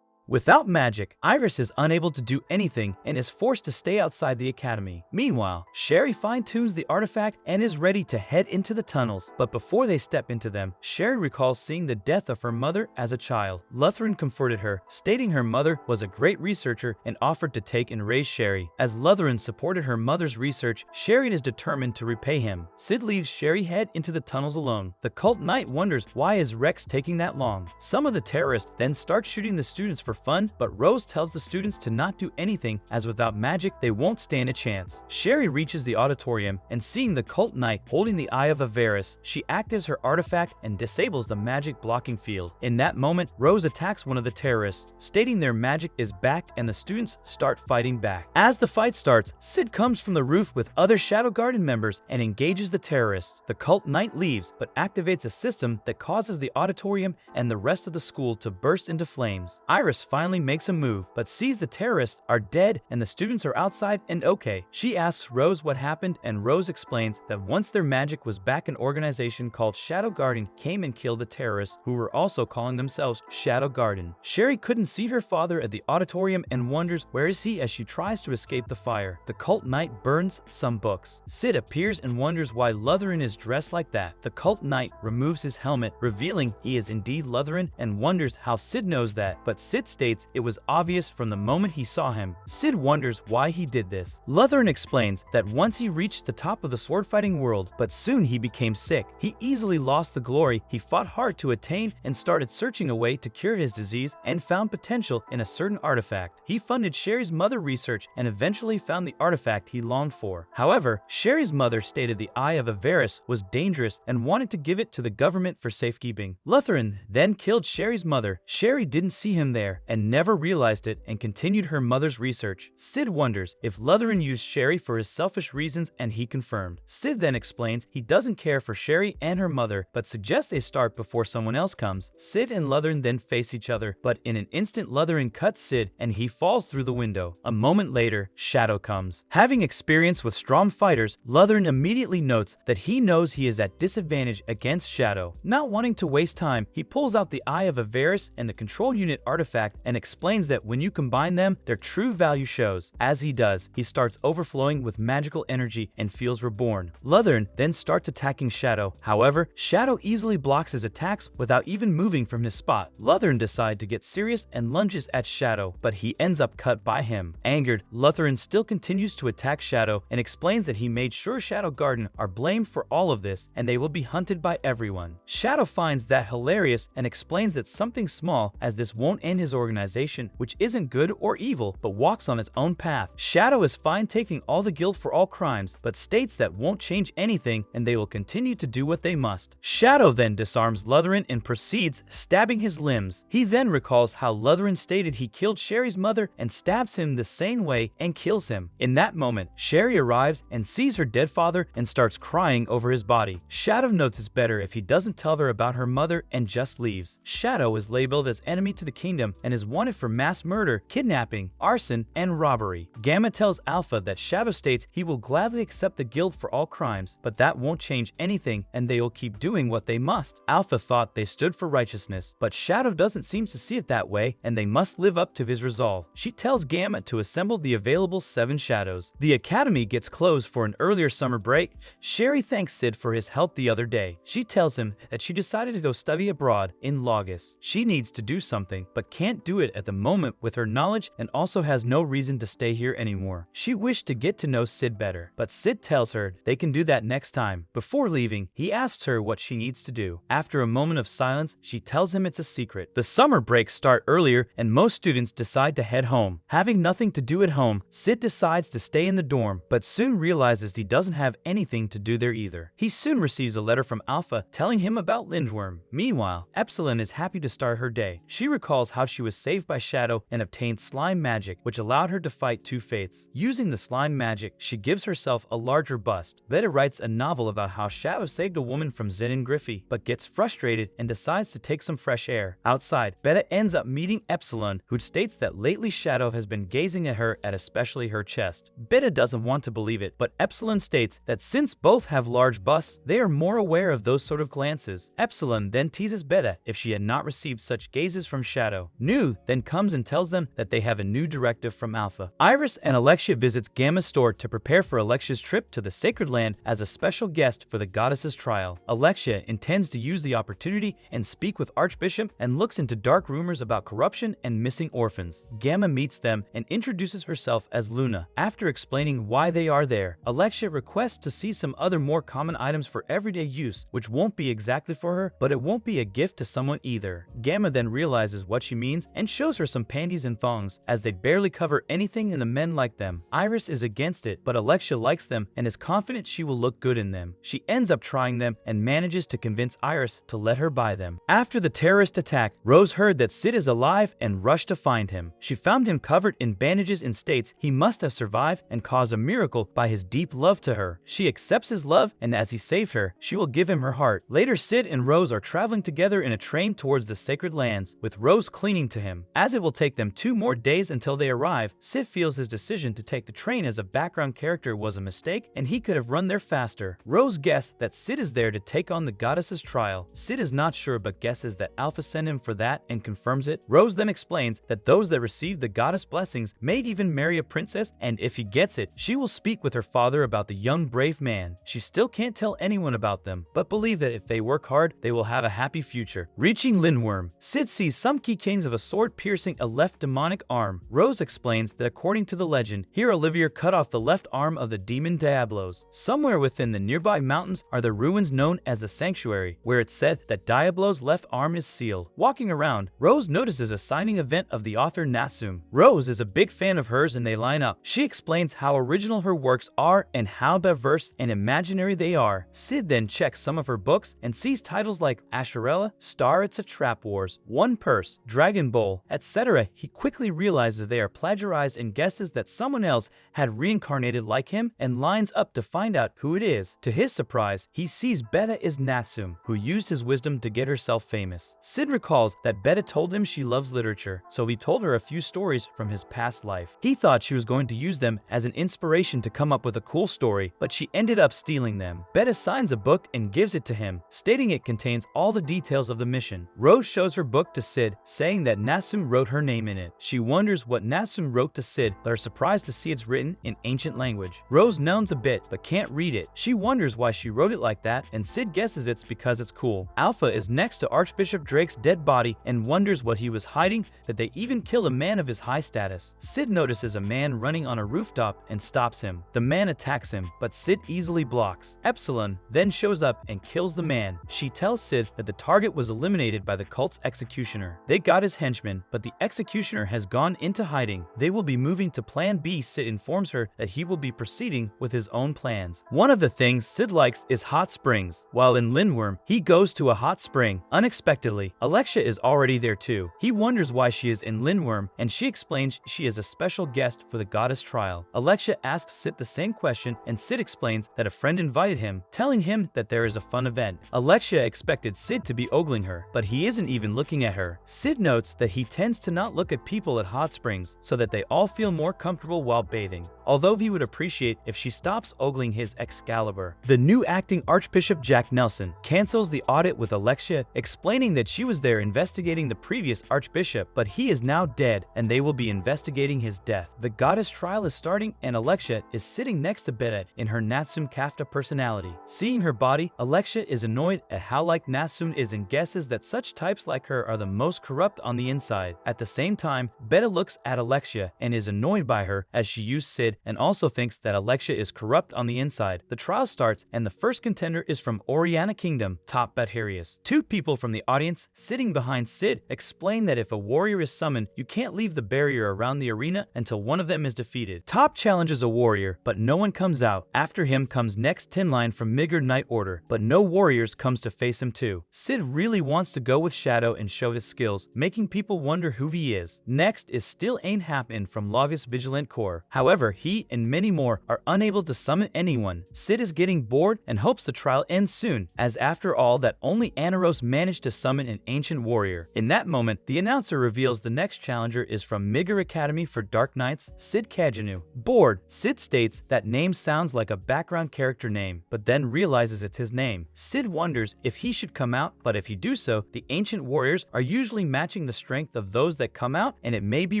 Without magic, Iris is unable to do anything and is forced to stay outside the academy. Meanwhile, Sherry fine-tunes the artifact and is ready to head into the tunnels. But before they step into them, Sherry recalls seeing the death of her mother as a child. Lutheran comforted her, stating her mother was a great researcher and offered to take and raise Sherry. As Lutheran supported her mother's research, Sherry is determined to repay him. Sid leaves Sherry head into the tunnels alone. The cult knight wonders why is Rex taking that long. Some of the terrorists then start shooting the students for fun, but Rose tells the students to not do anything as without magic they won't stand a chance. Sherry reaches the auditorium and seeing the cult knight holding the Eye of Avaris, she activates her artifact and disables the magic blocking field. In that moment, Rose attacks one of the terrorists, stating their magic is back and the students start fighting back. As the fight starts, Sid comes from the roof with other Shadow Garden members and engages the terrorists. The cult knight leaves but activates a system that causes the auditorium and the rest of the school to burst into flames. Iris finally makes a move, but sees the terrorists are dead and the students are outside and okay. She asks Rose what happened, and Rose explains that once their magic was back, an organization called Shadow Garden came and killed the terrorists, who were also calling themselves Shadow Garden. Sherry couldn't see her father at the auditorium and wonders where is he as she tries to escape the fire. The cult knight burns some books. Sid appears and wonders why Lutheran is dressed like that. The cult knight removes his helmet, revealing he is indeed Lutheran, and wonders how Sid knows that, but Sid states it was obvious from the moment he saw him. Sid wonders why he did this. Lutheran explains that once he reached the top of the sword-fighting world, but soon he became sick. He easily lost the glory he fought hard to attain and started searching a way to cure his disease and found potential in a certain artifact. He funded Sherry's mother research and eventually found the artifact he longed for. However, Sherry's mother stated the Eye of Avaris was dangerous and wanted to give it to the government for safekeeping. Lutheran then killed Sherry's mother. Sherry didn't see him there and never realized it and continued her mother's research. Sid wonders if Lutheran used Sherry for his selfish reasons, and he confirmed. Sid then explains he doesn't care for Sherry and her mother, but suggests they start before someone else comes. Sid and Lutheran then face each other, but in an instant Lutheran cuts Sid and he falls through the window. A moment later, Shadow comes. Having experience with strong fighters, Lutheran immediately notes that he knows he is at disadvantage against Shadow. Not wanting to waste time, he pulls out the Eye of Avaris and the Control Unit artifact and explains that when you combine them, their true value shows. As he does, he starts overflowing with magical energy and feels reborn. Lutheran then starts attacking Shadow. However, Shadow easily blocks his attacks without even moving from his spot. Lutheran decides to get serious and lunges at Shadow, but he ends up cut by him. Angered, Lutheran still continues to attack Shadow and explains that he made sure Shadow Garden are blamed for all of this and they will be hunted by everyone. Shadow finds that hilarious and explains that something small as this won't end his organization, which isn't good or evil but walks on its own path. Shadow is fine taking all the guilt for all crimes, but states that won't change anything and they will continue to do what they must. Shadow then disarms Lutheran and proceeds stabbing his limbs. He then recalls how Lutheran stated he killed Sherry's mother and stabs him the same way and kills him. In that moment, Sherry arrives and sees her dead father and starts crying over his body. Shadow notes it's better if he doesn't tell her about her mother and just leaves. Shadow is labeled as enemy to the kingdom and is wanted for mass murder, kidnapping, arson, and robbery. Gamma tells Alpha that Shadow states he will gladly accept the guilt for all crimes, but that won't change anything and they will keep doing what they must. Alpha thought they stood for righteousness, but Shadow doesn't seem to see it that way and they must live up to his resolve. She tells Gamma to assemble the available 7 shadows. The academy gets closed for an earlier summer break. Sherry thanks Sid for his help the other day. She tells him that she decided to go study abroad in Logos. She needs to do something, but can't do it at the moment with her knowledge and also has no reason to stay here anymore. She wished to get to know Sid better, but Sid tells her they can do that next time. Before leaving, he asks her what she needs to do. After a moment of silence, she tells him it's a secret. The summer breaks start earlier and most students decide to head home. Having nothing to do at home, Sid decides to stay in the dorm, but soon realizes he doesn't have anything to do there either. He soon receives a letter from Alpha telling him about Lindworm. Meanwhile, Epsilon is happy to start her day. She recalls how she was saved by Shadow and obtained slime magic, which allowed her to fight 2 fates. Using the slime magic, she gives herself a larger bust. Beta writes a novel about how Shadow saved a woman from Zen and Griffey, but gets frustrated and decides to take some fresh air. Outside, Beta ends up meeting Epsilon, who states that lately Shadow has been gazing at her at especially her chest. Beta doesn't want to believe it, but Epsilon states that since both have large busts, they are more aware of those sort of glances. Epsilon then teases Beta if she had not received such gazes from Shadow. Nu then comes and tells them that they have a new directive from Alpha. Iris and Alexia visits Gamma's store to prepare for Alexia's trip to the Sacred Land as a special guest for the goddess's trial. Alexia intends to use the opportunity and speak with Archbishop and looks into dark rumors about corruption and missing orphans. Gamma meets them and introduces herself as Luna. After explaining why they are there, Alexia requests to see some other more common items for everyday use, which won't be exactly for her, but it won't be a gift to someone either. Gamma then realizes what she means and shows her some panties and thongs, as they barely cover anything and the men like them. Iris is against it, but Alexia likes them and is confident she will look good in them. She ends up trying them and manages to convince Iris to let her buy them. After the terrorist attack, Rose heard that Sid is alive and rushed to find him. She found him covered in bandages and states he must have survived and caused a miracle by his deep love to her. She accepts his love, and as he saved her, she will give him her heart. Later, Sid and Rose are traveling together in a train towards the Sacred Lands, with Rose clinging to him. As it will take them 2 more days until they arrive, Sid feels his decision to take the train as a background character was a mistake and he could have run there faster. Rose guessed that Sid is there to take on the goddess's trial. Sid is not sure but guesses that Alpha sent him for that and confirms it. Rose then explains that those that receive the goddess blessings may even marry a princess, and if he gets it, she will speak with her father about the young brave man. She still can't tell anyone about them, but believe that if they work hard, they will have a happy future. Reaching Lindworm, Sid sees some keychains of a sword piercing a left demonic arm. Rose explains that according to the legend, here Olivier cut off the left arm of the demon Diablos. Somewhere within the nearby mountains are the ruins known as the Sanctuary, where it's said that Diablo's left arm is sealed. Walking around, Rose notices a signing event of the author Nasum. Rose is a big fan of hers and they line up. She explains how original her works are and how diverse and imaginary they are. Sid then checks some of her books and sees titles like Asherella, Starets of Trap Wars, One Purse, Dragon Bowl, etc. He quickly realizes they are plagiarized and guesses that someone else had reincarnated like him and lines up to find out who it is. To his surprise, he sees Beta is Nasum, who used his wisdom to get herself famous. Sid recalls that Beta told him she loves literature, so he told her a few stories from his past life. He thought she was going to use them as an inspiration to come up with a cool story, but she ended up stealing them. Beta signs a book and gives it to him, stating it contains all the details of the mission. Rose shows her book to Sid, saying that Nasum wrote her name in it. She wonders what Nasum wrote to Sid, but are surprised to see it's written in ancient language. Rose nouns a bit, but can't read it. She wonders why she wrote it like that, and Sid guesses it's because it's cool. Alpha is next to Archbishop Drake's dead body and wonders what he was hiding, that they even kill a man of his high status. Sid notices a man running on a rooftop and stops him. The man attacks him, but Sid easily blocks. Epsilon then shows up and kills the man. She tells Sid that the target was eliminated by the cult's executioner. They got his henchman, but the executioner has gone into hiding. They will be moving to Plan B. Sid informs her that he will be proceeding with his own plans. One of the things Sid likes is hot springs. While in Lindworm, he goes to a hot spring. Unexpectedly, Alexia is already there too. He wonders why she is in Lindworm, and she explains she is a special guest for the goddess trial. Alexia asks Sid the same question, and Sid explains that a friend invited him, telling him that there is a fun event. Alexia expected Sid to be ogling her, but he isn't even looking at her. Sid notes that he tends to not look at people at hot springs so that they all feel more comfortable while bathing, although he would appreciate if she stops ogling his Excalibur. The new acting Archbishop Jack Nelson cancels the audit with Alexia, explaining that she was there investigating the previous Archbishop, but he is now dead and they will be investigating his death. The goddess trial is starting and Alexia is sitting next to Beta in her Natsum Kafta personality. Seeing her body, Alexia is annoyed at how like Natsum is and guesses that such types like her are the most corrupt on the inside. At the same time, Beta looks at Alexia and is annoyed by her as she used Sid and also thinks that Alexia is corrupt on the inside. The trial starts and the first contender is from Oriana Kingdom, Top Batharius. 2 people from the audience sitting behind Sid explain that if a warrior is summoned, you can't leave the barrier around the arena until one of them is defeated. Top challenges a warrior, but no one comes out. After him comes next Tinline from Midgard Knight Order, but no warriors comes to face him too. Sid really wants to go with Shadow and show his skills, making people wonder who he is. Next is Still Ain't Happen from Logos Vigilant Corps. However, he and many more are unable to summon anyone. Sid is getting bored and hopes the trial ends soon, as after all that only Anaros managed to summon an ancient warrior. In that moment, the announcer reveals the next challenger is from Midgard Academy for Dark Knights, Sid Kajanu. Bored, Sid states that name sounds like a background character name, but then realizes it's his name. Sid wonders if he should come out, but if he do so, the ancient warriors are usually matching the strength of those that come out, and it may be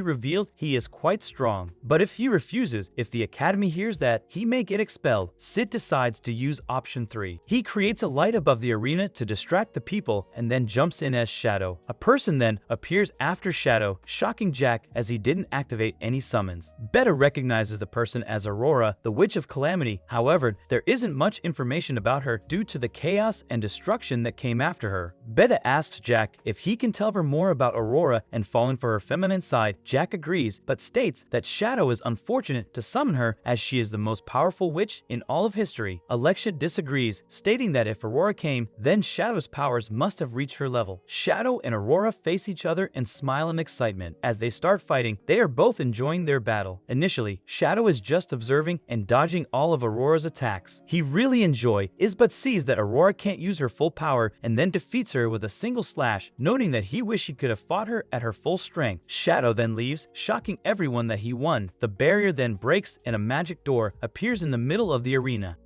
revealed he is quite strong. But if he refuses, if the academy hears that, he may get expelled. Sid decides to use option 3. He creates a light above the arena to distract the people and then jumps in as Shadow. A person then appears after Shadow, shocking Jack as he didn't activate any summons. Beta recognizes the person as Aurora, the Witch of Calamity. However, there isn't much information about her due to the chaos and destruction that came after her. Beta asks Jack if he can tell her more about Aurora and fallen for her feminine side. Jack agrees, but states that Shadow is unfortunate to summon her as she is the most powerful witch in all of history. Alexia disagrees, stating that if Aurora came, then Shadow's powers must have reached her level. Shadow and Aurora face each other and smile in excitement. As they start fighting, they are both enjoying their battle. Initially, Shadow is just observing and dodging all of Aurora's attacks. He really enjoys but sees that Aurora can't use her full power and then defeats her with a single slash, noting that he wished he could have fought her at her full strength. Shadow then leaves, shocking everyone that he won. The barrier then breaks and a magic door appears in the middle of the arena.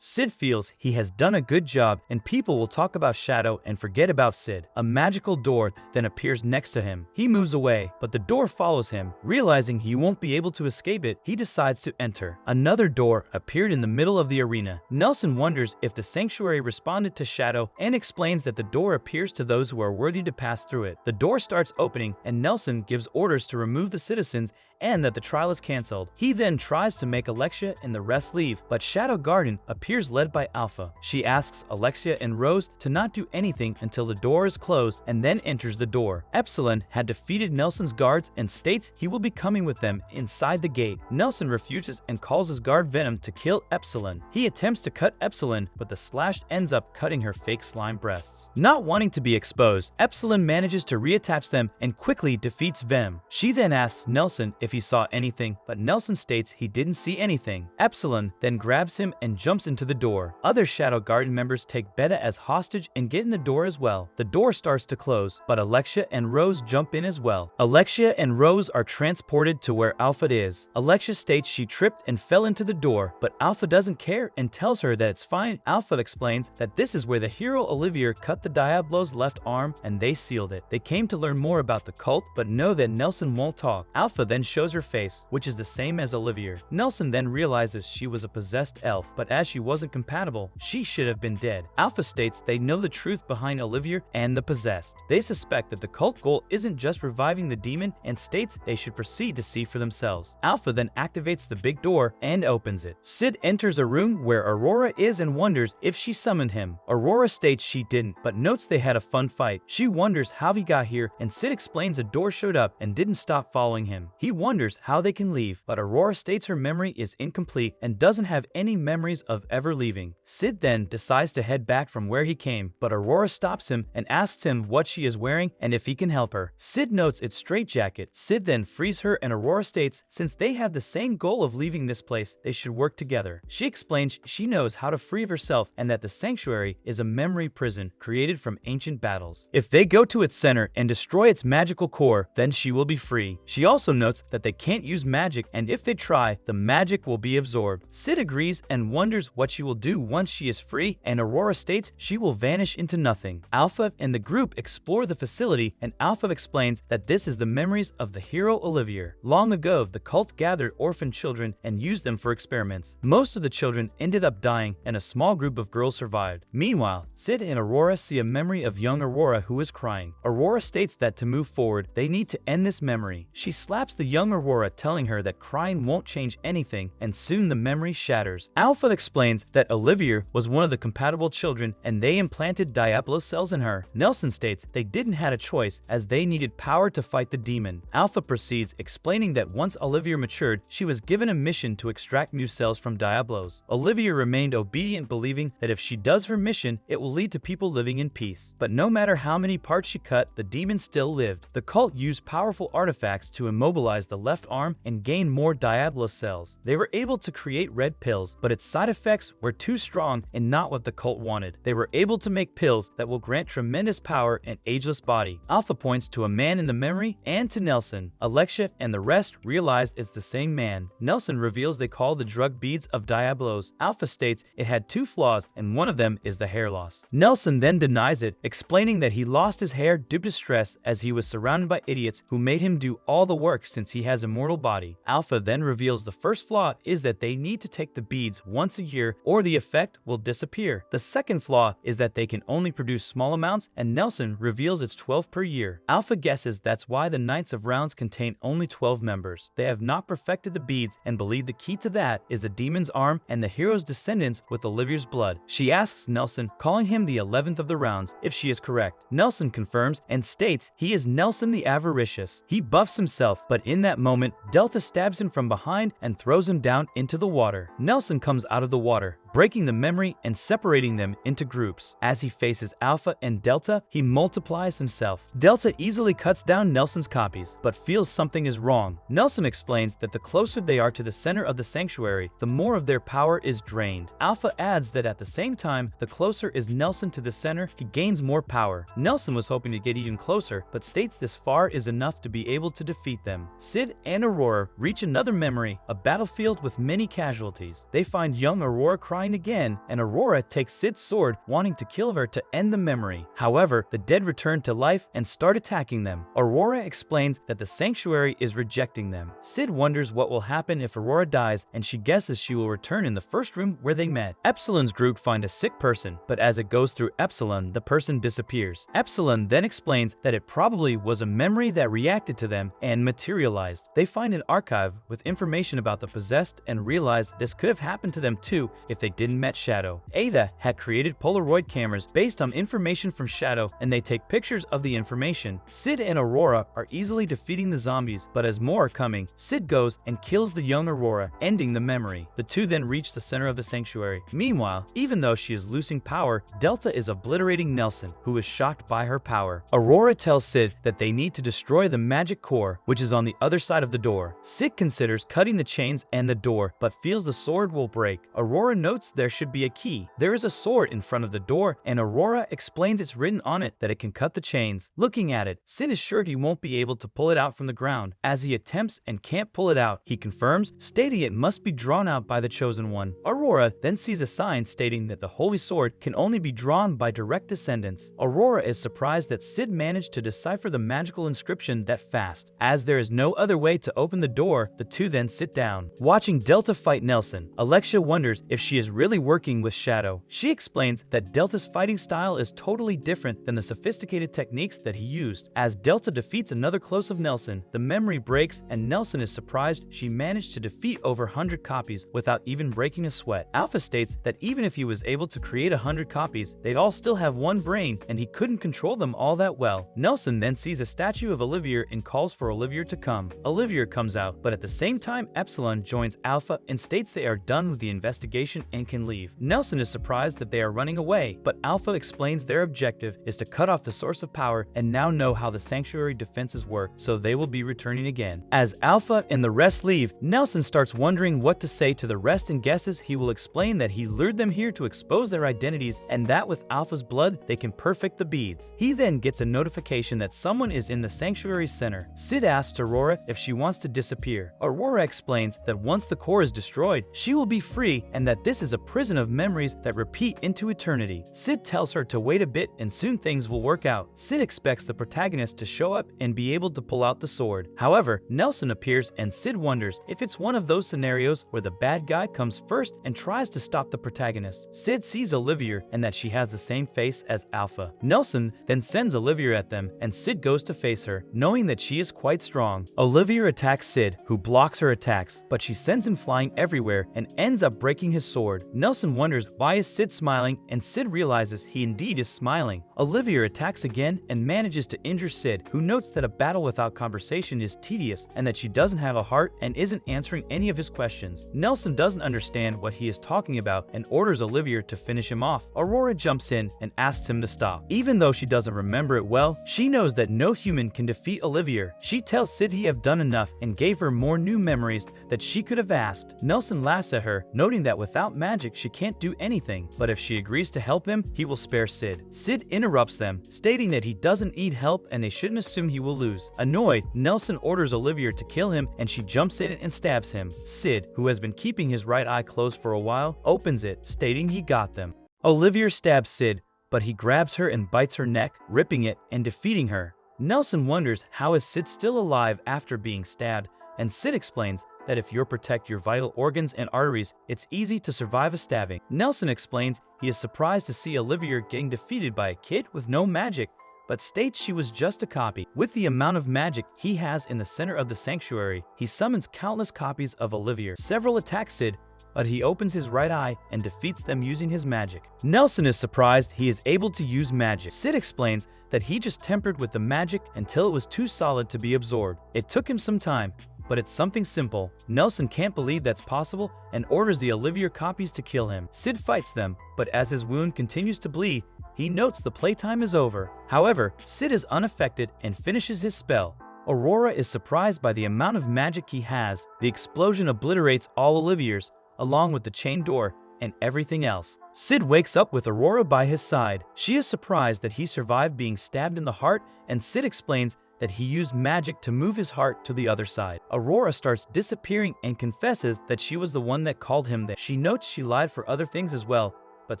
Sid feels he has done a good job and people will talk about Shadow and forget about Sid. A magical door then appears next to him. He moves away, but the door follows him. Realizing he won't be able to escape it, he decides to enter. Another door appeared in the middle of the arena. Nelson wonders if the sanctuary responded to Shadow and explains that the door appears to those who are worthy to pass through it. The door starts opening and Nelson gives orders to remove the citizens and that the trial is cancelled. He then tries to make Alexia and the rest leave, but Shadow Garden appears led by Alpha. She asks Alexia and Rose to not do anything until the door is closed and then enters the door. Epsilon had defeated Nelson's guards and states he will be coming with them inside the gate. Nelson refuses and calls his guard Venom to kill Epsilon. He attempts to cut Epsilon, but the slash ends up cutting her fake slime breasts. Not wanting to be exposed, Epsilon manages to reattach them and quickly defeats Venom. She then asks Nelson if he saw anything, but Nelson states he didn't see anything. Epsilon then grabs him and jumps into the door. Other Shadow Garden members take Beta as hostage and get in the door as well. The door starts to close, but Alexia and Rose jump in as well. Alexia and Rose are transported to where Alpha is. Alexia states she tripped and fell into the door, but Alpha doesn't care and tells her that it's fine. Alpha explains that this is where the hero Olivier cut the Diablo's left arm and they sealed it. They came to learn more about the cult, but know that Nelson won't talk. Alpha then shows her face, which is the same as Olivier. Nelson then realizes she was a possessed elf, but as she wasn't compatible, she should have been dead. Alpha states they know the truth behind Olivier and the possessed. They suspect that the cult goal isn't just reviving the demon and states they should proceed to see for themselves. Alpha then activates the big door and opens it. Sid enters a room where Aurora is and wonders if she summoned him. Aurora states she didn't, but notes they had a fun fight. She wonders how he got here and Sid explains a door showed up and didn't stop following him. He wonders how they can leave, but Aurora states her memory is incomplete and doesn't have any memories of ever leaving. Sid then decides to head back from where he came, but Aurora stops him and asks him what she is wearing and if he can help her. Sid notes it's straitjacket. Sid then frees her and Aurora states since they have the same goal of leaving this place, they should work together. She explains she knows how to free herself and that the sanctuary is a memory prison created from ancient battles. If they go to its center and destroy its magical core, then she will be free. She also notes that they can't use magic and if they try, the magic will be absorbed. Sid agrees and wonders what she will do once she is free, and Aurora states she will vanish into nothing. Alpha and the group explore the facility and Alpha explains that this is the memories of the hero Olivier. Long ago, the cult gathered orphan children and used them for experiments. Most of the children ended up dying and a small group of girls survived. Meanwhile, Sid and Aurora see a memory of young Aurora who is crying. Aurora states that to move forward, they need to end this memory. She slaps the young Aurora, telling her that crying won't change anything, and soon the memory shatters. Alpha explains that Olivier was one of the compatible children and they implanted Diablo cells in her. Nelson states they didn't have a choice as they needed power to fight the demon. Alpha proceeds explaining that once Olivier matured, she was given a mission to extract new cells from Diablos. Olivier remained obedient, believing that if she does her mission, it will lead to people living in peace. But no matter how many parts she cut, the demon still lived. The cult used powerful artifacts to immobilize the left arm and gain more Diablo cells. They were able to create red pills, but its side effects were too strong and not what the cult wanted. They were able to make pills that will grant tremendous power and ageless body. Alpha points to a man in the memory and to Nelson. Alexia and the rest realized it's the same man. Nelson reveals they call the drug beads of Diablos. Alpha states it had two flaws and one of them is the hair loss. Nelson then denies it, explaining that he lost his hair due to stress as he was surrounded by idiots who made him do all the work since he has a mortal body. Alpha then reveals the first flaw is that they need to take the beads once a year or the effect will disappear. The second flaw is that they can only produce small amounts and Nelson reveals it's 12 per year. Alpha guesses that's why the Knights of Rounds contain only 12 members. They have not perfected the beads and believe the key to that is the demon's arm and the hero's descendants with Olivier's blood. She asks Nelson, calling him the 11th of the rounds, if she is correct. Nelson confirms and states he is Nelson the Avaricious. He buffs himself, but in that that moment, Delta stabs him from behind and throws him down into the water. Nelson comes out of the water, breaking the memory and separating them into groups. As he faces Alpha and Delta, he multiplies himself. Delta easily cuts down Nelson's copies, but feels something is wrong. Nelson explains that the closer they are to the center of the sanctuary, the more of their power is drained. Alpha adds that at the same time, the closer is Nelson to the center, he gains more power. Nelson was hoping to get even closer, but states this far is enough to be able to defeat them. Sid and Aurora reach another memory, a battlefield with many casualties. They find young Aurora crying again, and Aurora takes Sid's sword, wanting to kill her to end the memory. However, the dead return to life and start attacking them. Aurora explains that the sanctuary is rejecting them. Sid wonders what will happen if Aurora dies, and she guesses she will return in the first room where they met. Epsilon's group find a sick person, but as it goes through Epsilon, the person disappears. Epsilon then explains that it probably was a memory that reacted to them and materialized. They find an archive with information about the possessed and realize this could have happened to them too if they didn't met Shadow. Ada had created Polaroid cameras based on information from Shadow, and they take pictures of the information. Sid and Aurora are easily defeating the zombies, but as more are coming, Sid goes and kills the young Aurora, ending the memory. The two then reach the center of the sanctuary. Meanwhile, even though she is losing power, Delta is obliterating Nelson, who is shocked by her power. Aurora tells Sid that they need to destroy the magic core, which is on the other side of the door. Sid considers cutting the chains and the door, but feels the sword will break. Aurora notes there should be a key. There is a sword in front of the door, and Aurora explains it's written on it that it can cut the chains. Looking at it, Sid is sure he won't be able to pull it out from the ground. As he attempts and can't pull it out, he confirms, stating it must be drawn out by the Chosen One. Aurora then sees a sign stating that the Holy Sword can only be drawn by direct descendants. Aurora is surprised that Sid managed to decipher the magical inscription that fast. As there is no other way to open the door, the two then sit down. Watching Delta fight Nelson, Alexia wonders if she is really working with Shadow. She explains that Delta's fighting style is totally different than the sophisticated techniques that he used. As Delta defeats another close of Nelson, the memory breaks and Nelson is surprised she managed to defeat over 100 copies without even breaking a sweat. Alpha states that even if he was able to create 100 copies, they'd all still have one brain and he couldn't control them all that well. Nelson then sees a statue of Olivier and calls for Olivier to come. Olivier comes out, but at the same time Epsilon joins Alpha and states they are done with the investigation and can leave. Nelson is surprised that they are running away, but Alpha explains their objective is to cut off the source of power and now know how the sanctuary defenses work, so they will be returning again. As Alpha and the rest leave, Nelson starts wondering what to say to the rest and guesses he will explain that he lured them here to expose their identities and that with Alpha's blood they can perfect the beads. He then gets a notification that someone is in the sanctuary's center. Sid asks Aurora if she wants to disappear. Aurora explains that once the core is destroyed, she will be free and that this is a prison of memories that repeat into eternity. Sid tells her to wait a bit and soon things will work out. Sid expects the protagonist to show up and be able to pull out the sword. However, Nelson appears and Sid wonders if it's one of those scenarios where the bad guy comes first and tries to stop the protagonist. Sid sees Olivier and that she has the same face as Alpha. Nelson then sends Olivier at them and Sid goes to face her, knowing that she is quite strong. Olivier attacks Sid, who blocks her attacks, but she sends him flying everywhere and ends up breaking his sword. Nelson wonders why is Sid smiling and Sid realizes he indeed is smiling. Olivier attacks again and manages to injure Sid, who notes that a battle without conversation is tedious and that she doesn't have a heart and isn't answering any of his questions. Nelson doesn't understand what he is talking about and orders Olivier to finish him off. Aurora jumps in and asks him to stop. Even though she doesn't remember it well, she knows that no human can defeat Olivier. She tells Sid he have done enough and gave her more new memories that she could have asked. Nelson laughs at her, noting that without magic she can't do anything, but if she agrees to help him, he will spare Sid. Sid interrupts them, stating that he doesn't need help and they shouldn't assume he will lose. Annoyed, Nelson orders Olivier to kill him and she jumps in and stabs him. Sid, who has been keeping his right eye closed for a while, opens it, stating he got them. Olivier stabs Sid, but he grabs her and bites her neck, ripping it and defeating her. Nelson wonders how is Sid still alive after being stabbed, and Sid explains that if you protect your vital organs and arteries, it's easy to survive a stabbing. Nelson explains he is surprised to see Olivier getting defeated by a kid with no magic, but states she was just a copy. With the amount of magic he has in the center of the sanctuary, he summons countless copies of Olivier. Several attack Sid, but he opens his right eye and defeats them using his magic. Nelson is surprised he is able to use magic. Sid explains that he just tempered with the magic until it was too solid to be absorbed. It took him some time, but it's something simple. Nelson can't believe that's possible and orders the Olivier copies to kill him. Sid fights them, but as his wound continues to bleed, he notes the playtime is over. However, Sid is unaffected and finishes his spell. Aurora is surprised by the amount of magic he has. The explosion obliterates all Oliviers, along with the chain door and everything else. Sid wakes up with Aurora by his side. She is surprised that he survived being stabbed in the heart, and Sid explains that he used magic to move his heart to the other side. Aurora starts disappearing and confesses that she was the one that called him there. She notes she lied for other things as well, but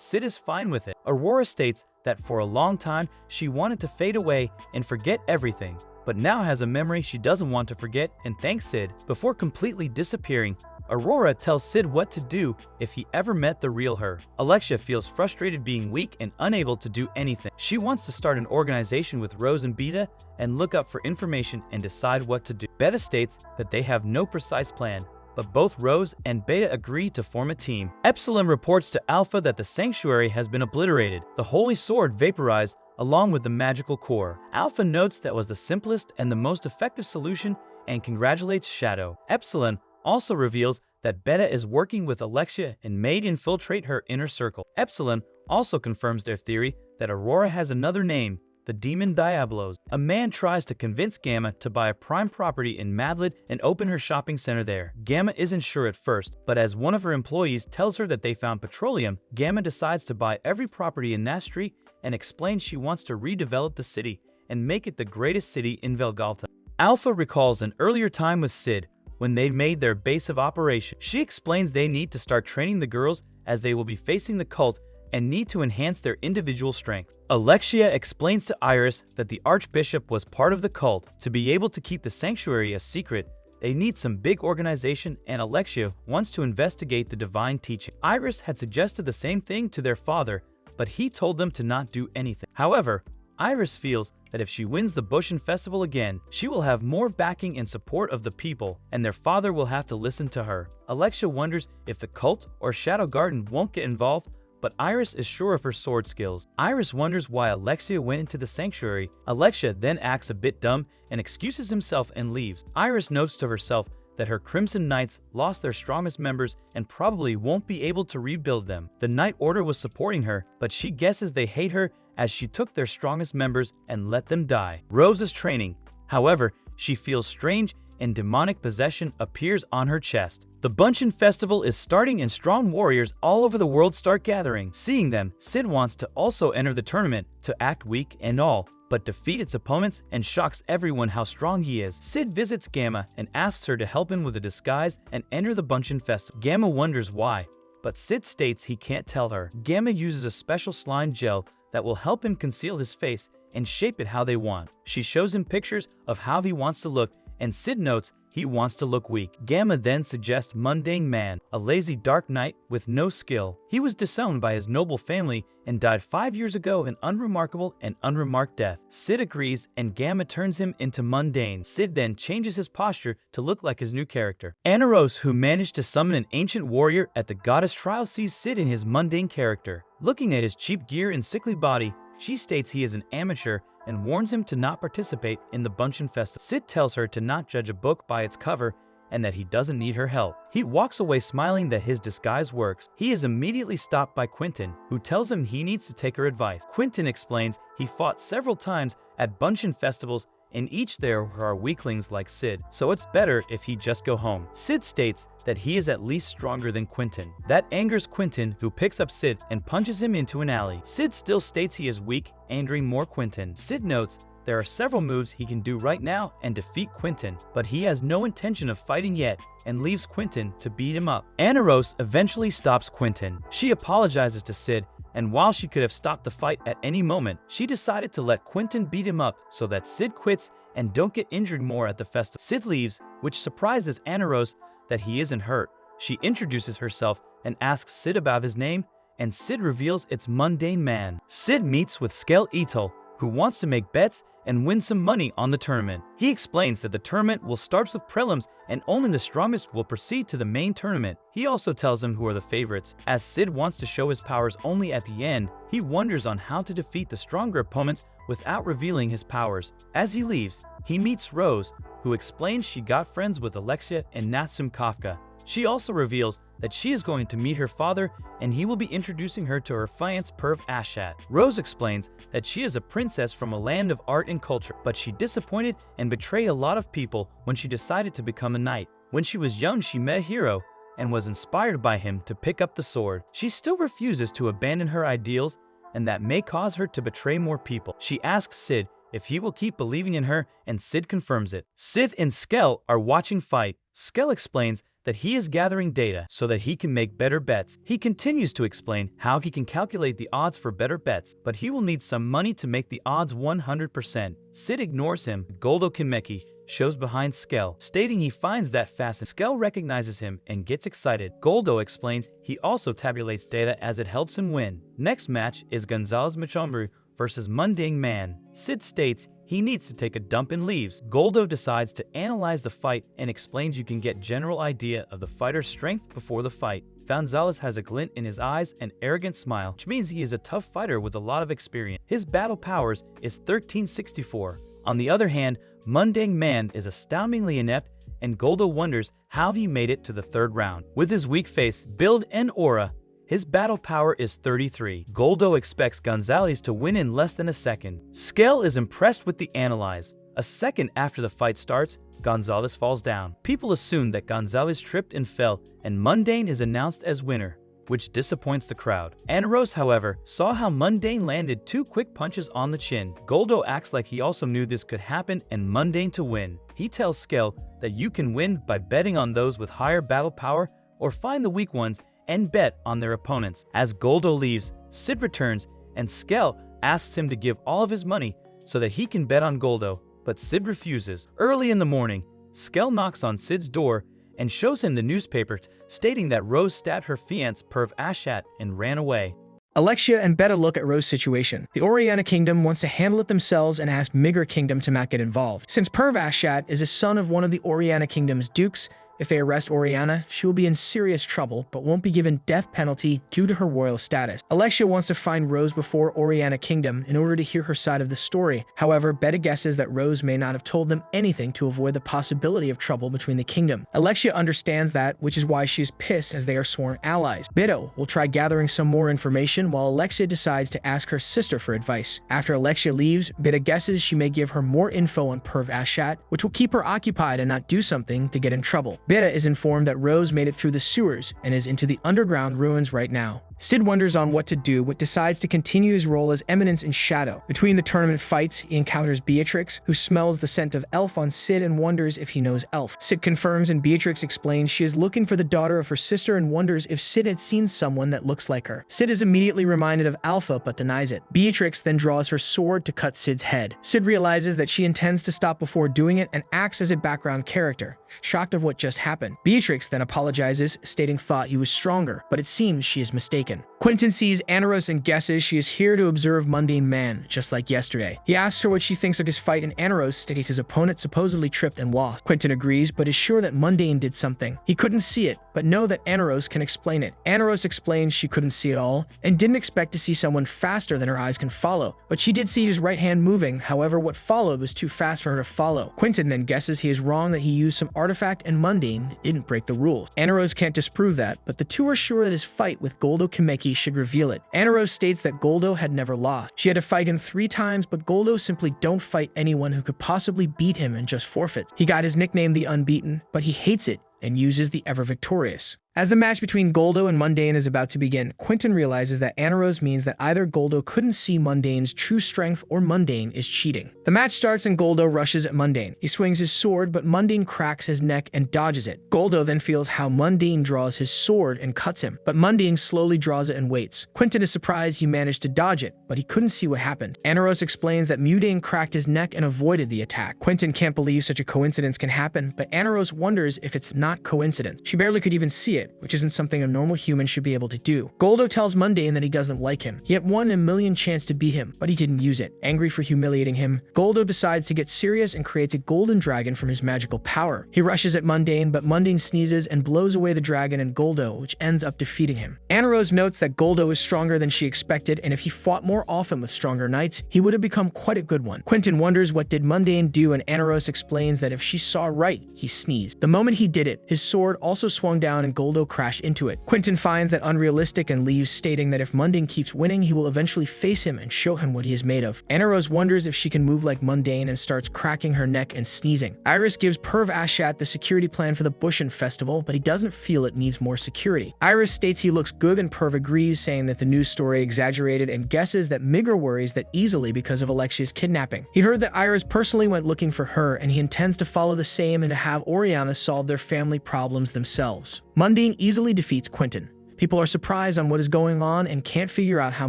Sid is fine with it. Aurora states that for a long time she wanted to fade away and forget everything, but now has a memory she doesn't want to forget and thanks Sid. Before completely disappearing, Aurora tells Sid what to do if he ever met the real her. Alexia feels frustrated being weak and unable to do anything. She wants to start an organization with Rose and Beta and look up for information and decide what to do. Beta states that they have no precise plan, but both Rose and Beta agree to form a team. Epsilon reports to Alpha that the sanctuary has been obliterated, the holy sword vaporized, along with the magical core. Alpha notes that was the simplest and the most effective solution and congratulates Shadow. Epsilon also reveals that Beta is working with Alexia and may infiltrate her inner circle. Epsilon also confirms their theory that Aurora has another name, the Demon Diablos. A man tries to convince Gamma to buy a prime property in Madlid and open her shopping center there. Gamma isn't sure at first, but as one of her employees tells her that they found petroleum, Gamma decides to buy every property in that street and explains she wants to redevelop the city and make it the greatest city in Velgalta. Alpha recalls an earlier time with Sid, when they made their base of operation. She explains they need to start training the girls as they will be facing the cult and need to enhance their individual strength. Alexia explains to Iris that the Archbishop was part of the cult. To be able to keep the sanctuary a secret, they need some big organization, and Alexia wants to investigate the divine teaching. Iris had suggested the same thing to their father, but he told them to not do anything. However, Iris feels that if she wins the Bushin Festival again, she will have more backing and support of the people, and their father will have to listen to her. Alexia wonders if the cult or Shadow Garden won't get involved, but Iris is sure of her sword skills. Iris wonders why Alexia went into the sanctuary. Alexia then acts a bit dumb and excuses himself and leaves. Iris notes to herself that her Crimson Knights lost their strongest members and probably won't be able to rebuild them. The Night Order was supporting her, but she guesses they hate her as she took their strongest members and let them die. Rose is training. However, she feels strange and demonic possession appears on her chest. The Bunchin Festival is starting and strong warriors all over the world start gathering. Seeing them, Sid wants to also enter the tournament to act weak and all, but defeat its opponents and shocks everyone how strong he is. Sid visits Gamma and asks her to help him with a disguise and enter the Bunchin Festival. Gamma wonders why, but Sid states he can't tell her. Gamma uses a special slime gel that will help him conceal his face and shape it how they want. She shows him pictures of how he wants to look, and Sid notes he wants to look weak. Gamma then suggests Mundane Man, a lazy dark knight with no skill. He was disowned by his noble family and died 5 years ago an unremarkable and unremarked death. Sid agrees and Gamma turns him into Mundane. Sid then changes his posture to look like his new character. Anaros, who managed to summon an ancient warrior at the goddess trial, sees Sid in his mundane character. Looking at his cheap gear and sickly body, she states he is an amateur and warns him to not participate in the Bunchin Festival. Sid tells her to not judge a book by its cover and that he doesn't need her help. He walks away smiling that his disguise works. He is immediately stopped by Quentin, who tells him he needs to take her advice. Quentin explains he fought several times at Bunchin festivals. In each there are weaklings like Sid, so it's better if he just go home. Sid states that he is at least stronger than Quentin. That angers Quentin, who picks up Sid and punches him into an alley. Sid still states he is weak, angering more Quentin. Sid notes there are several moves he can do right now and defeat Quentin, but he has no intention of fighting yet and leaves Quentin to beat him up. Anaros eventually stops Quentin. She apologizes to Sid, and while she could have stopped the fight at any moment, she decided to let Quentin beat him up so that Sid quits and don't get injured more at the festival. Sid leaves, which surprises Anaros that he isn't hurt. She introduces herself and asks Sid about his name, and Sid reveals it's Mundane Man. Sid meets with Skel Etel, who wants to make bets and win some money on the tournament. He explains that the tournament will start with prelims and only the strongest will proceed to the main tournament. He also tells him who are the favorites. As Sid wants to show his powers only at the end, he wonders on how to defeat the stronger opponents without revealing his powers. As he leaves, he meets Rose, who explains she got friends with Alexia and Nassim Kafka. She also reveals that she is going to meet her father and he will be introducing her to her fiancé Perv Ashat. Rose explains that she is a princess from a land of art and culture, but she disappointed and betrayed a lot of people when she decided to become a knight. When she was young, she met a hero and was inspired by him to pick up the sword. She still refuses to abandon her ideals, and that may cause her to betray more people. She asks Sid if he will keep believing in her, and Sid confirms it. Sid and Skell are watching fight. Skell explains that he is gathering data so that he can make better bets. He continues to explain how he can calculate the odds for better bets, but he will need some money to make the odds 100%. Sid ignores him. Goldo Kinmeki shows behind Skell, stating he finds that fascinating. Skell recognizes him and gets excited. Goldo explains he also tabulates data as it helps him win. Next match is Gonzalez Machombru versus Mundane Man. Sid states he needs to take a dump and leaves. Goldo decides to analyze the fight and explains you can get general idea of the fighter's strength before the fight. Gonzalez has a glint in his eyes and arrogant smile, which means he is a tough fighter with a lot of experience. His battle powers is 1364. On the other hand, Mundane Man is astoundingly inept, and Goldo wonders how he made it to the third round. With his weak face, build, and aura, his battle power is 33. Goldo expects Gonzalez to win in less than a second. Skell is impressed with the analyze. A second after the fight starts, Gonzalez falls down. People assume that Gonzalez tripped and fell, and Mundane is announced as winner, which disappoints the crowd. Rose, however, saw how Mundane landed 2 quick punches on the chin. Goldo acts like he also knew this could happen and Mundane to win. He tells Skell that you can win by betting on those with higher battle power or find the weak ones and bet on their opponents. As Goldo leaves, Sid returns and Skell asks him to give all of his money so that he can bet on Goldo, but Sid refuses. Early in the morning, Skell knocks on Sid's door and shows him the newspaper stating that Rose stabbed her fiancé Perv Ashat and ran away. Alexia and Beta look at Rose's situation. The Oriana Kingdom wants to handle it themselves and ask Migr Kingdom to not get involved. Since Perv Ashat is a son of one of the Oriana Kingdom's dukes, if they arrest Oriana, she will be in serious trouble, but won't be given death penalty due to her royal status. Alexia wants to find Rose before Oriana Kingdom in order to hear her side of the story. However, Beta guesses that Rose may not have told them anything to avoid the possibility of trouble between the kingdom. Alexia understands that, which is why she is pissed as they are sworn allies. Beta will try gathering some more information while Alexia decides to ask her sister for advice. After Alexia leaves, Beta guesses she may give her more info on Perv Ashat, which will keep her occupied and not do something to get in trouble. Beta is informed that Rose made it through the sewers and is into the underground ruins right now. Sid wonders on what to do, but decides to continue his role as Eminence in Shadow. Between the tournament fights, he encounters Beatrix, who smells the scent of Elf on Sid and wonders if he knows Elf. Sid confirms and Beatrix explains she is looking for the daughter of her sister and wonders if Sid had seen someone that looks like her. Sid is immediately reminded of Alpha but denies it. Beatrix then draws her sword to cut Sid's head. Sid realizes that she intends to stop before doing it and acts as a background character, shocked of what just happened. Beatrix then apologizes, stating thought he was stronger, but it seems she is mistaken. Quentin sees Anaros and guesses she is here to observe Mundane Man, just like yesterday. He asks her what she thinks of his fight and Anaros states his opponent supposedly tripped and lost. Quentin agrees, but is sure that Mundane did something. He couldn't see it, but know that Anaros can explain it. Anaros explains she couldn't see it all, and didn't expect to see someone faster than her eyes can follow, but she did see his right hand moving, however what followed was too fast for her to follow. Quentin then guesses he is wrong that he used some artifact and Mundane didn't break the rules. Anaros can't disprove that, but the two are sure that his fight with Goldo Kinmeki should reveal it. Anaros states that Goldo had never lost. She had to fight him 3 times, but Goldo simply don't fight anyone who could possibly beat him and just forfeits. He got his nickname the Unbeaten, but he hates it and uses the Ever Victorious. As the match between Goldo and Mundane is about to begin, Quentin realizes that Anaros means that either Goldo couldn't see Mundane's true strength or Mundane is cheating. The match starts and Goldo rushes at Mundane. He swings his sword, but Mundane cracks his neck and dodges it. Goldo then feels how Mundane draws his sword and cuts him, but Mundane slowly draws it and waits. Quentin is surprised he managed to dodge it, but he couldn't see what happened. Anaros explains that Mundane cracked his neck and avoided the attack. Quentin can't believe such a coincidence can happen, but Anaros wonders if it's not coincidence. She barely could even see it, it, which isn't something a normal human should be able to do. Goldo tells Mundane that he doesn't like him. He had 1 in a million chance to beat him, but he didn't use it. Angry for humiliating him, Goldo decides to get serious and creates a golden dragon from his magical power. He rushes at Mundane, but Mundane sneezes and blows away the dragon and Goldo, which ends up defeating him. Anna Rose notes that Goldo is stronger than she expected, and if he fought more often with stronger knights, he would have become quite a good one. Quentin wonders what did Mundane do, and Anna Rose explains that if she saw right, he sneezed. The moment he did it, his sword also swung down and Goldo crashed into it. Quentin finds that unrealistic and leaves, stating that if Mundane keeps winning, he will eventually face him and show him what he is made of. Anna Rose wonders if she can move like Mundane and starts cracking her neck and sneezing. Iris gives Perv Ashat the security plan for the Bushin Festival, but he doesn't feel it needs more security. Iris states he looks good and Perv agrees, saying that the news story exaggerated, and guesses that Migra worries that easily because of Alexia's kidnapping. He heard that Iris personally went looking for her, and he intends to follow the same and to have Oriana solve their family problems themselves. Mundane easily defeats Quentin. People are surprised on what is going on and can't figure out how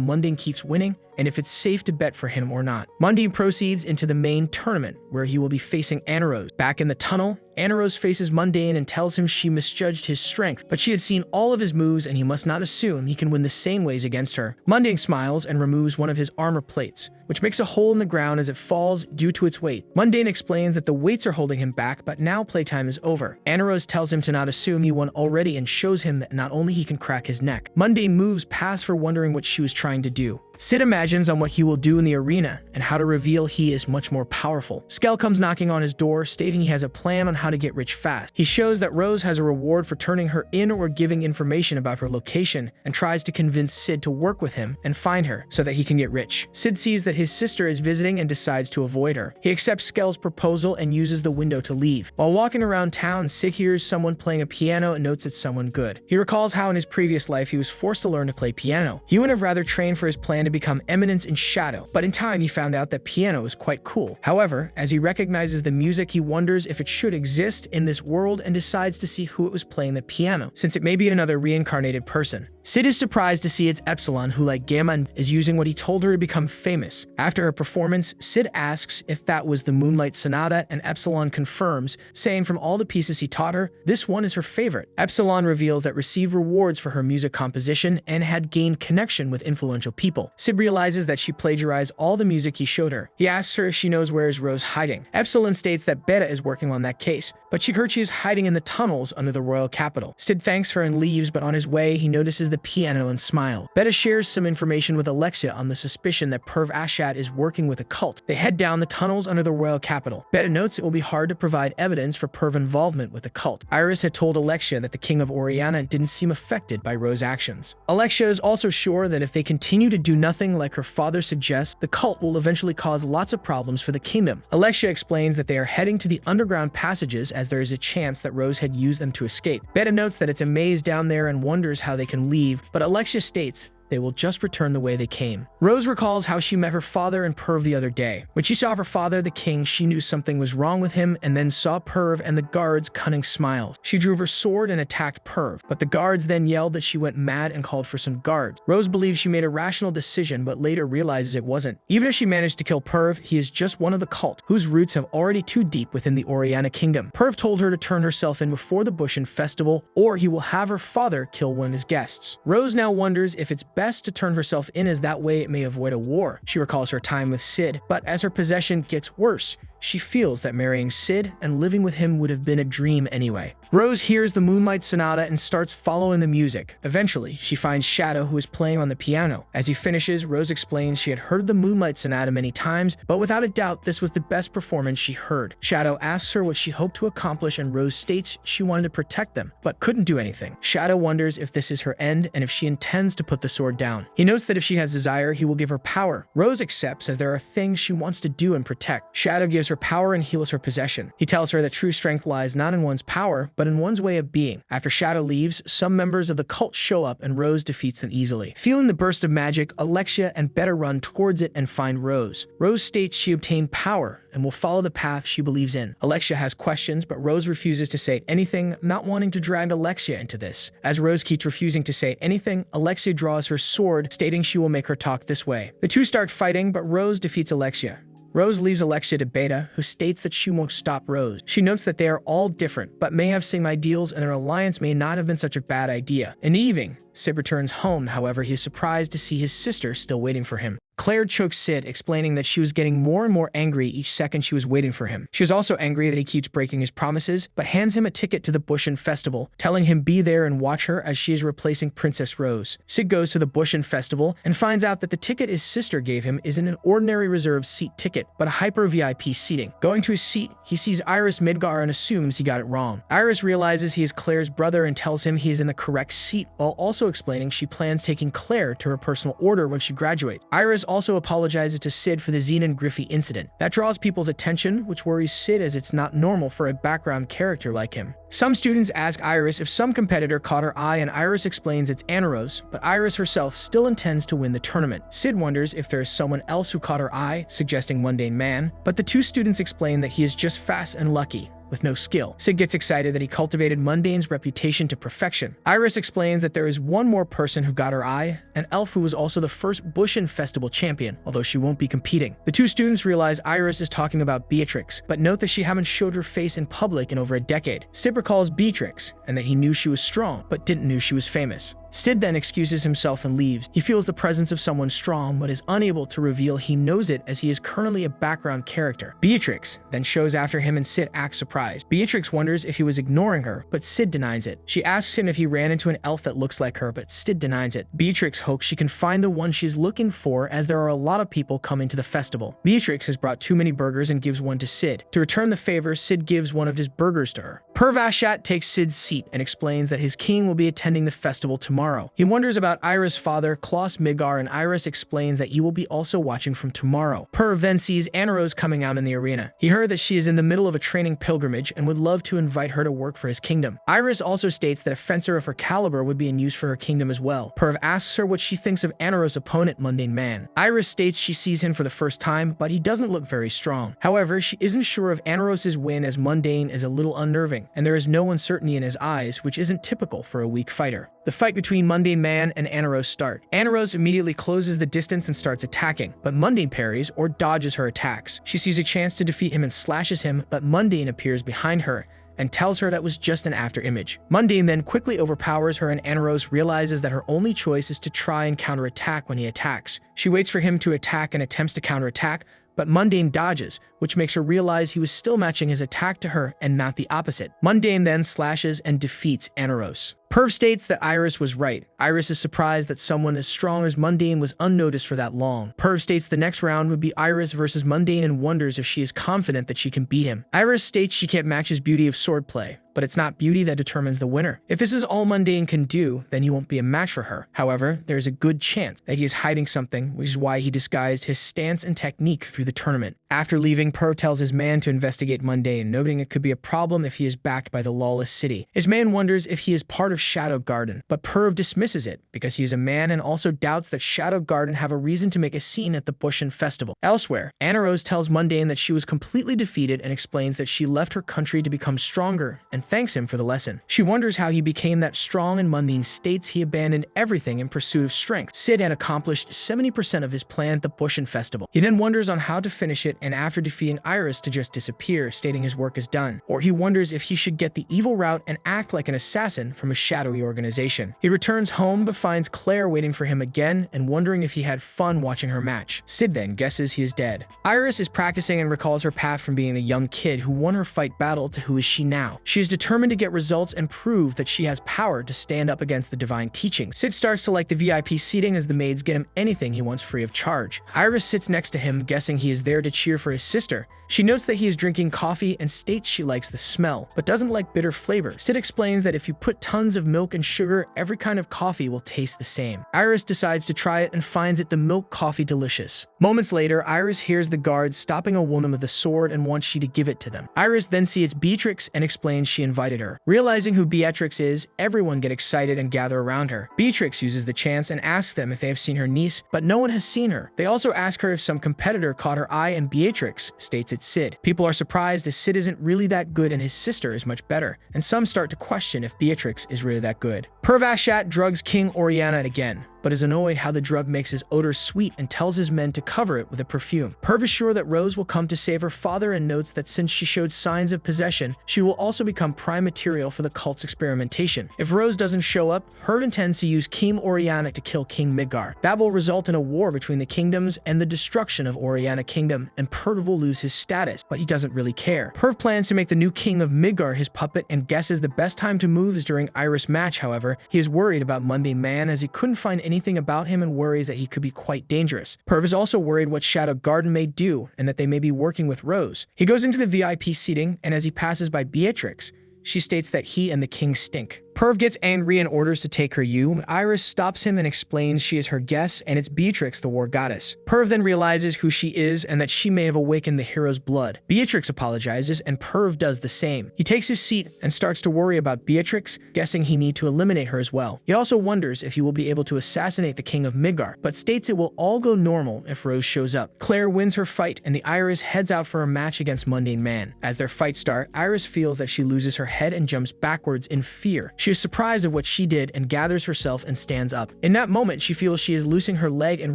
Mundane keeps winning and if it's safe to bet for him or not. Mundane proceeds into the main tournament, where he will be facing Anna Rose. Back in the tunnel, Anna Rose faces Mundane and tells him she misjudged his strength, but she had seen all of his moves and he must not assume he can win the same ways against her. Mundane smiles and removes one of his armor plates, which makes a hole in the ground as it falls due to its weight. Mundane explains that the weights are holding him back, but now playtime is over. Anna Rose tells him to not assume he won already and shows him that not only he can crack his neck. Mundane moves past her, wondering what she was trying to do. Sid imagines on what he will do in the arena and how to reveal he is much more powerful. Skell comes knocking on his door, stating he has a plan on how to get rich fast. He shows that Rose has a reward for turning her in or giving information about her location, and tries to convince Sid to work with him and find her so that he can get rich. Sid sees that his sister is visiting and decides to avoid her. He accepts Skell's proposal and uses the window to leave. While walking around town, Sid hears someone playing a piano and notes it's someone good. He recalls how in his previous life he was forced to learn to play piano. He would have rather trained for his plan to become Eminence in Shadow, but in time he found out that piano is quite cool. However, as he recognizes the music, he wonders if it should exist in this world and decides to see who it was playing the piano, since it may be another reincarnated person. Sid is surprised to see it's Epsilon, who, like Gamma, is using what he told her to become famous. After her performance, Sid asks if that was the Moonlight Sonata, and Epsilon confirms, saying from all the pieces he taught her, this one is her favorite. Epsilon reveals that received rewards for her music composition and had gained connection with influential people. Sid realizes that she plagiarized all the music he showed her. He asks her if she knows where is Rose hiding. Epsilon states that Beta is working on that case, but she heard she is hiding in the tunnels under the royal capital. Sid thanks her and leaves, but on his way, he notices the piano and smiles. Beta shares some information with Alexia on the suspicion that Perv Ashat is working with a cult. They head down the tunnels under the royal capital. Beta notes it will be hard to provide evidence for Perv involvement with the cult. Iris had told Alexia that the king of Oriana didn't seem affected by Rose's actions. Alexia is also sure that if they continue to do nothing like her father suggests, the cult will eventually cause lots of problems for the kingdom. Alexia explains that they are heading to the underground passages as there is a chance that Rose had used them to escape. Beta notes that it's a maze down there and wonders how they can leave, but Alexia states they will just return the way they came. Rose recalls how she met her father and Perv the other day. When she saw her father, the king, she knew something was wrong with him, and then saw Perv and the guards' cunning smiles. She drew her sword and attacked Perv, but the guards then yelled that she went mad and called for some guards. Rose believes she made a rational decision, but later realizes it wasn't. Even if she managed to kill Perv, he is just one of the cult, whose roots have already too deep within the Oriana kingdom. Perv told her to turn herself in before the Bushin Festival, or he will have her father kill one of his guests. Rose now wonders if it's best to turn herself in, as that way it may avoid a war. She recalls her time with Sid, but as her possession gets worse, she feels that marrying Sid and living with him would have been a dream anyway. Rose hears the Moonlight Sonata and starts following the music. Eventually, she finds Shadow, who is playing on the piano. As he finishes, Rose explains she had heard the Moonlight Sonata many times, but without a doubt, this was the best performance she heard. Shadow asks her what she hoped to accomplish, and Rose states she wanted to protect them, but couldn't do anything. Shadow wonders if this is her end and if she intends to put the sword down. He notes that if she has desire, he will give her power. Rose accepts, as there are things she wants to do and protect. Shadow gives her power and heals her possession. He tells her that true strength lies not in one's power, but in one's way of being. After Shadow leaves, some members of the cult show up and Rose defeats them easily. Feeling the burst of magic, Alexia and Beta run towards it and find Rose. Rose states she obtained power and will follow the path she believes in. Alexia has questions, but Rose refuses to say anything, not wanting to drag Alexia into this. As Rose keeps refusing to say anything, Alexia draws her sword, stating she will make her talk this way. The two start fighting, but Rose defeats Alexia. Rose leaves Alexia to Beta, who states that she won't stop Rose. She notes that they are all different, but may have same ideals and their alliance may not have been such a bad idea. In the evening, Sid returns home, however, he is surprised to see his sister still waiting for him. Claire chokes Sid, explaining that she was getting more and more angry each second she was waiting for him. She was also angry that he keeps breaking his promises, but hands him a ticket to the Bushin Festival, telling him be there and watch her as she is replacing Princess Rose. Sid goes to the Bushin Festival and finds out that the ticket his sister gave him isn't an ordinary reserved seat ticket, but a hyper VIP seating. Going to his seat, he sees Iris Midgar and assumes he got it wrong. Iris realizes he is Claire's brother and tells him he is in the correct seat, while also explaining she plans taking Claire to her personal order when she graduates. Iris also apologizes to Sid for the Zenon Griffey incident. That draws people's attention, which worries Sid as it's not normal for a background character like him. Some students ask Iris if some competitor caught her eye and Iris explains it's Anaros, but Iris herself still intends to win the tournament. Sid wonders if there is someone else who caught her eye, suggesting Mundane Man, but the two students explain that he is just fast and lucky, with no skill. Sid gets excited that he cultivated Mundane's reputation to perfection. Iris explains that there is one more person who got her eye, an elf who was also the first Bushin Festival champion, although she won't be competing. The two students realize Iris is talking about Beatrix, but note that she haven't showed her face in public in over a decade. Sid recalls Beatrix, and that he knew she was strong, but didn't know she was famous. Sid then excuses himself and leaves. He feels the presence of someone strong, but is unable to reveal he knows it as he is currently a background character. Beatrix then shows after him and Sid acts surprised. Beatrix wonders if he was ignoring her, but Sid denies it. She asks him if he ran into an elf that looks like her, but Sid denies it. Beatrix hopes she can find the one she's looking for as there are a lot of people coming to the festival. Beatrix has brought too many burgers and gives one to Sid. To return the favor, Sid gives one of his burgers to her. Pervashat takes Sid's seat and explains that his king will be attending the festival tomorrow. He wonders about Iris' father, Klaus Midgar, and Iris explains that he will be also watching from tomorrow. Perv then sees Anaros coming out in the arena. He heard that she is in the middle of a training pilgrimage and would love to invite her to work for his kingdom. Iris also states that a fencer of her caliber would be in use for her kingdom as well. Perv asks her what she thinks of Anaros' opponent, Mundane Man. Iris states she sees him for the first time, but he doesn't look very strong. However, she isn't sure of Anaros' win as Mundane is a little unnerving, and there is no uncertainty in his eyes, which isn't typical for a weak fighter. The fight between Mundane Man and Anaros start. Anaros immediately closes the distance and starts attacking, but Mundane parries or dodges her attacks. She sees a chance to defeat him and slashes him, but Mundane appears behind her and tells her that was just an after image. Mundane then quickly overpowers her and Anaros realizes that her only choice is to try and counterattack when he attacks. She waits for him to attack and attempts to counterattack, but Mundane dodges, which makes her realize he was still matching his attack to her and not the opposite. Mundane then slashes and defeats Anaros. Perv states that Iris was right. Iris is surprised that someone as strong as Mundane was unnoticed for that long. Perv states the next round would be Iris versus Mundane and wonders if she is confident that she can beat him. Iris states she can't match his beauty of swordplay, but it's not beauty that determines the winner. If this is all Mundane can do, then he won't be a match for her. However, there's a good chance that he is hiding something, which is why he disguised his stance and technique through the tournament. After leaving, Perv tells his man to investigate Mundane, noting it could be a problem if he is backed by the lawless city. His man wonders if he is part of Shadow Garden, but Perv dismisses it because he is a man and also doubts that Shadow Garden have a reason to make a scene at the Bushin Festival. Elsewhere, Anaros tells Mundane that she was completely defeated and explains that she left her country to become stronger and thanks him for the lesson. She wonders how he became that strong and Mundane states he abandoned everything in pursuit of strength. Sid had accomplished 70% of his plan at the Bushin Festival. He then wonders on how to finish it and after defeating Iris to just disappear, stating his work is done. Or he wonders if he should get the evil route and act like an assassin from a shadowy organization. He returns home but finds Claire waiting for him again and wondering if he had fun watching her match. Sid then guesses he is dead. Iris is practicing and recalls her path from being a young kid who won her fight battle to who is she now. She is determined to get results and prove that she has power to stand up against the divine teachings. Sid starts to like the VIP seating as the maids get him anything he wants free of charge. Iris sits next to him, guessing he is there to cheer for his sister. She notes that he is drinking coffee and states she likes the smell, but doesn't like bitter flavor. Sid explains that if you put tons of milk and sugar, every kind of coffee will taste the same. Iris decides to try it and finds it the milk coffee delicious. Moments later, Iris hears the guards stopping a woman with a sword and wants she to give it to them. Iris then sees Beatrix and explains she invited her. Realizing who Beatrix is, everyone get excited and gather around her. Beatrix uses the chance and asks them if they have seen her niece, but no one has seen her. They also ask her if some competitor caught her eye and Beatrix states it's Sid. People are surprised as Sid isn't really that good and his sister is much better, and some start to question if Beatrix is really that good. Pervashat drugs King Oriana again. but is annoyed how the drug makes his odor sweet and tells his men to cover it with a perfume. Perv is sure that Rose will come to save her father and notes that since she showed signs of possession, she will also become prime material for the cult's experimentation. If Rose doesn't show up, Perv intends to use King Oriana to kill King Midgar. That will result in a war between the kingdoms and the destruction of Oriana Kingdom, and Perv will lose his status, but he doesn't really care. Perv plans to make the new king of Midgar his puppet and guesses the best time to move is during Iris' match. However, he is worried about Mundane Man as he couldn't find anything about him and worries that he could be quite dangerous. Perv is also worried what Shadow Garden may do and that they may be working with Rose. He goes into the VIP seating, and as he passes by Beatrix, she states that he and the king stink. Perv gets angry and orders to take her but Iris stops him and explains she is her guest and it's Beatrix, the war goddess. Perv then realizes who she is and that she may have awakened the hero's blood. Beatrix apologizes and Perv does the same. He takes his seat and starts to worry about Beatrix, guessing he need to eliminate her as well. He also wonders if he will be able to assassinate the king of Midgar, but states it will all go normal if Rose shows up. Claire wins her fight and the Iris heads out for a match against Mundane Man. As their fight starts, Iris feels that she loses her head and jumps backwards in fear. She is surprised at what she did and gathers herself and stands up. In that moment, she feels she is losing her leg and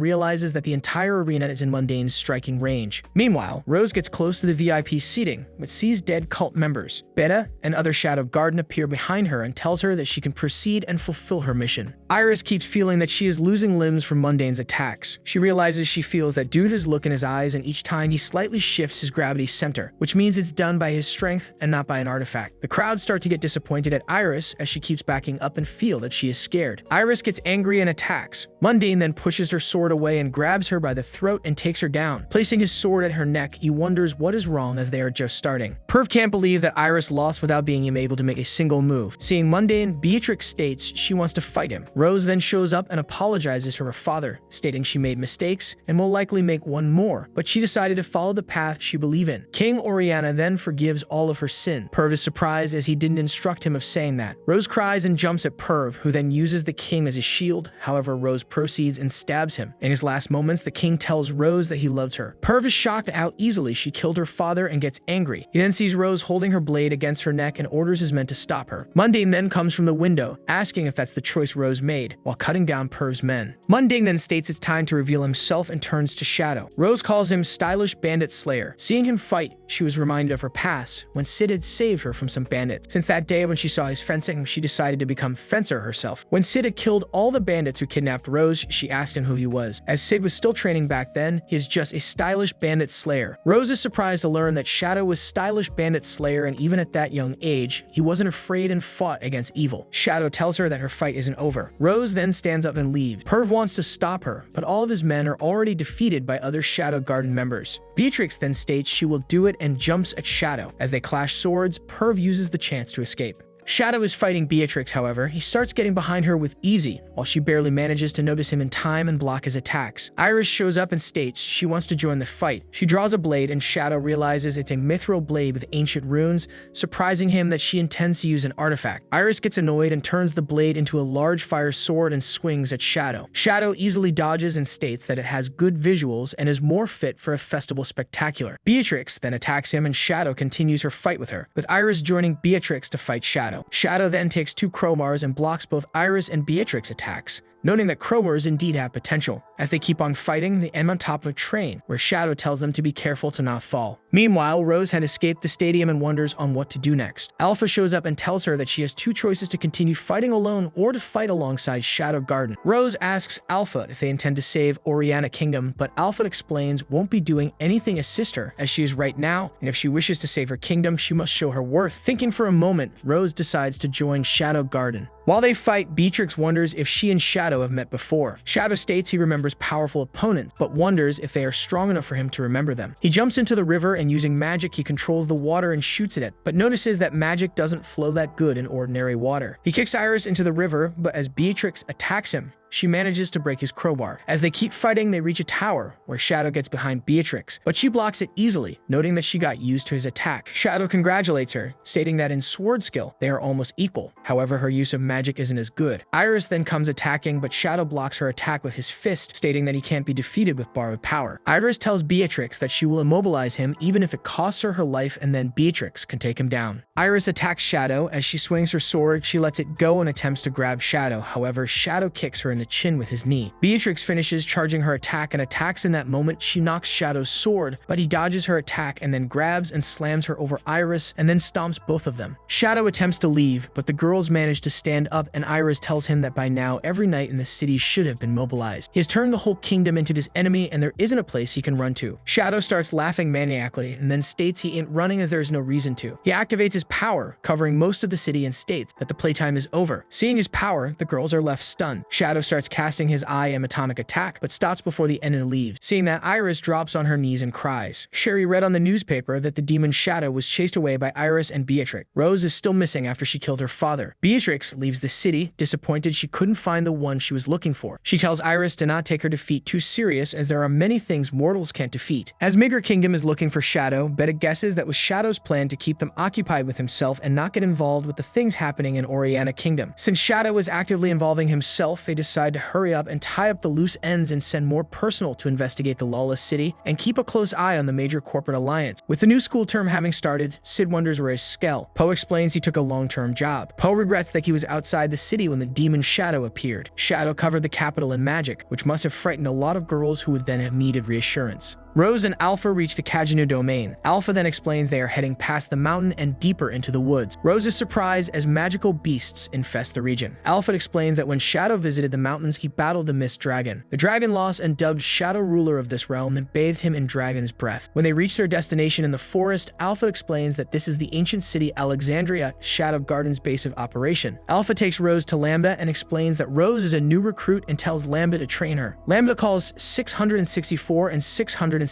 realizes that the entire arena is in Mundane's striking range. Meanwhile, Rose gets close to the VIP seating, but sees dead cult members. Beta and other Shadow Garden appear behind her and tells her that she can proceed and fulfill her mission. Iris keeps feeling that she is losing limbs from Mundane's attacks. She realizes she feels that due to his look in his eyes and each time he slightly shifts his gravity center, which means it's done by his strength and not by an artifact. The crowd start to get disappointed at Iris as she keeps backing up and feel that she is scared. Iris gets angry and attacks. Mundane then pushes her sword away and grabs her by the throat and takes her down. Placing his sword at her neck, he wonders what is wrong as they are just starting. Perv can't believe that Iris lost without being able to make a single move. Seeing Mundane, Beatrix states she wants to fight him. Rose then shows up and apologizes to her father, stating she made mistakes and will likely make one more, but she decided to follow the path she believes in. King Oriana then forgives all of her sin. Perv is surprised as he didn't instruct him of saying that. Rose cries and jumps at Perv, who then uses the king as a shield. However, Rose proceeds and stabs him. In his last moments, the king tells Rose that he loves her. Perv is shocked at how easily she killed her father and gets angry. He then sees Rose holding her blade against her neck and orders his men to stop her. Mundane then comes from the window, asking if that's the choice Rose made, while cutting down Perv's men. Mundane then states it's time to reveal himself and turns to Shadow. Rose calls him Stylish Bandit Slayer. Seeing him fight, she was reminded of her past, when Sid had saved her from some bandits. Since that day when she saw his fencing, she decided to become Fencer herself. When Sid had killed all the bandits who kidnapped Rose, she asked him who he was. As Sid was still training back then, he is just a Stylish Bandit Slayer. Rose is surprised to learn that Shadow was Stylish Bandit Slayer, and even at that young age, he wasn't afraid and fought against evil. Shadow tells her that her fight isn't over. Rose then stands up and leaves. Perv wants to stop her, but all of his men are already defeated by other Shadow Garden members. Beatrix then states she will do it and jumps at Shadow. As they clash swords, Perv uses the chance to escape. Shadow is fighting Beatrix, however. He starts getting behind her with easy, while she barely manages to notice him in time and block his attacks. Iris shows up and states she wants to join the fight. She draws a blade and Shadow realizes it's a mithril blade with ancient runes, surprising him that she intends to use an artifact. Iris gets annoyed and turns the blade into a large fire sword and swings at Shadow. Shadow easily dodges and states that it has good visuals and is more fit for a festival spectacular. Beatrix then attacks him and Shadow continues her fight with her, with Iris joining Beatrix to fight Shadow. Shadow then takes 2 crowbars and blocks both Iris and Beatrix attacks, noting that crowbars indeed have potential. As they keep on fighting, they end on top of a train, where Shadow tells them to be careful to not fall. Meanwhile, Rose had escaped the stadium and wonders on what to do next. Alpha shows up and tells her that she has 2 choices to continue fighting alone or to fight alongside Shadow Garden. Rose asks Alpha if they intend to save Oriana Kingdom, but Alpha explains won't be doing anything assist her, as she is right now, and if she wishes to save her kingdom, she must show her worth. Thinking for a moment, Rose decides to join Shadow Garden. While they fight, Beatrix wonders if she and Shadow have met before. Shadow states he remembers powerful opponents, but wonders if they are strong enough for him to remember them. He jumps into the river and using magic he controls the water and shoots at it, but notices that magic doesn't flow that good in ordinary water. He kicks Iris into the river, but as Beatrix attacks him, she manages to break his crowbar. As they keep fighting, they reach a tower, where Shadow gets behind Beatrix, but she blocks it easily, noting that she got used to his attack. Shadow congratulates her, stating that in sword skill, they are almost equal. However, her use of magic isn't as good. Iris then comes attacking, but Shadow blocks her attack with his fist, stating that he can't be defeated with borrowed power. Iris tells Beatrix that she will immobilize him even if it costs her her life, and then Beatrix can take him down. Iris attacks Shadow. As she swings her sword, she lets it go and attempts to grab Shadow. However, Shadow kicks her in the chin with his knee. Beatrix finishes charging her attack and attacks. In that moment, she knocks Shadow's sword, but he dodges her attack and then grabs and slams her over Iris and then stomps both of them. Shadow attempts to leave, but the girls manage to stand up and Iris tells him that by now every knight in the city should have been mobilized. He has turned the whole kingdom into his enemy and there isn't a place he can run to. Shadow starts laughing maniacally and then states he ain't running as there is no reason to. He activates his power, covering most of the city, and states that the playtime is over. Seeing his power, the girls are left stunned. Shadow starts casting his I Am Atomic attack, but stops before the enemy leaves. Seeing that, Iris drops on her knees and cries. Sherry read on the newspaper that the demon Shadow was chased away by Iris and Beatrix. Rose is still missing after she killed her father. Beatrix leaves the city, disappointed she couldn't find the one she was looking for. She tells Iris to not take her defeat too serious as there are many things mortals can't defeat. As Midgar Kingdom is looking for Shadow, Beta guesses that was Shadow's plan to keep them occupied with himself and not get involved with the things happening in Oriana Kingdom. Since Shadow is actively involving himself, they decide to hurry up and tie up the loose ends and send more personnel to investigate the lawless city and keep a close eye on the major corporate alliance. With the new school term having started, Sid wonders where his Skell. Poe explains he took a long-term job. Poe regrets that he was outside the city when the demon Shadow appeared. Shadow covered the capital in magic, which must have frightened a lot of girls who would then have needed reassurance. Rose and Alpha reach the Kajanu domain. Alpha then explains they are heading past the mountain and deeper into the woods. Rose is surprised as magical beasts infest the region. Alpha explains that when Shadow visited the mountains, he battled the Mist Dragon. The dragon lost and dubbed Shadow ruler of this realm and bathed him in dragon's breath. When they reach their destination in the forest, Alpha explains that this is the ancient city Alexandria, Shadow Garden's base of operation. Alpha takes Rose to Lambda and explains that Rose is a new recruit and tells Lambda to train her. Lambda calls 664 and 665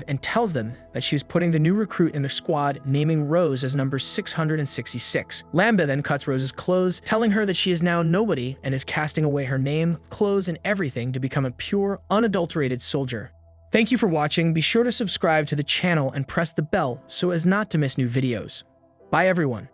and tells them that she is putting the new recruit in their squad, naming Rose as number 666. Lambda then cuts Rose's clothes, telling her that she is now nobody and is casting away her name, clothes, and everything to become a pure, unadulterated soldier. Thank you for watching. Be sure to subscribe to the channel and press the bell so as not to miss new videos. Bye everyone.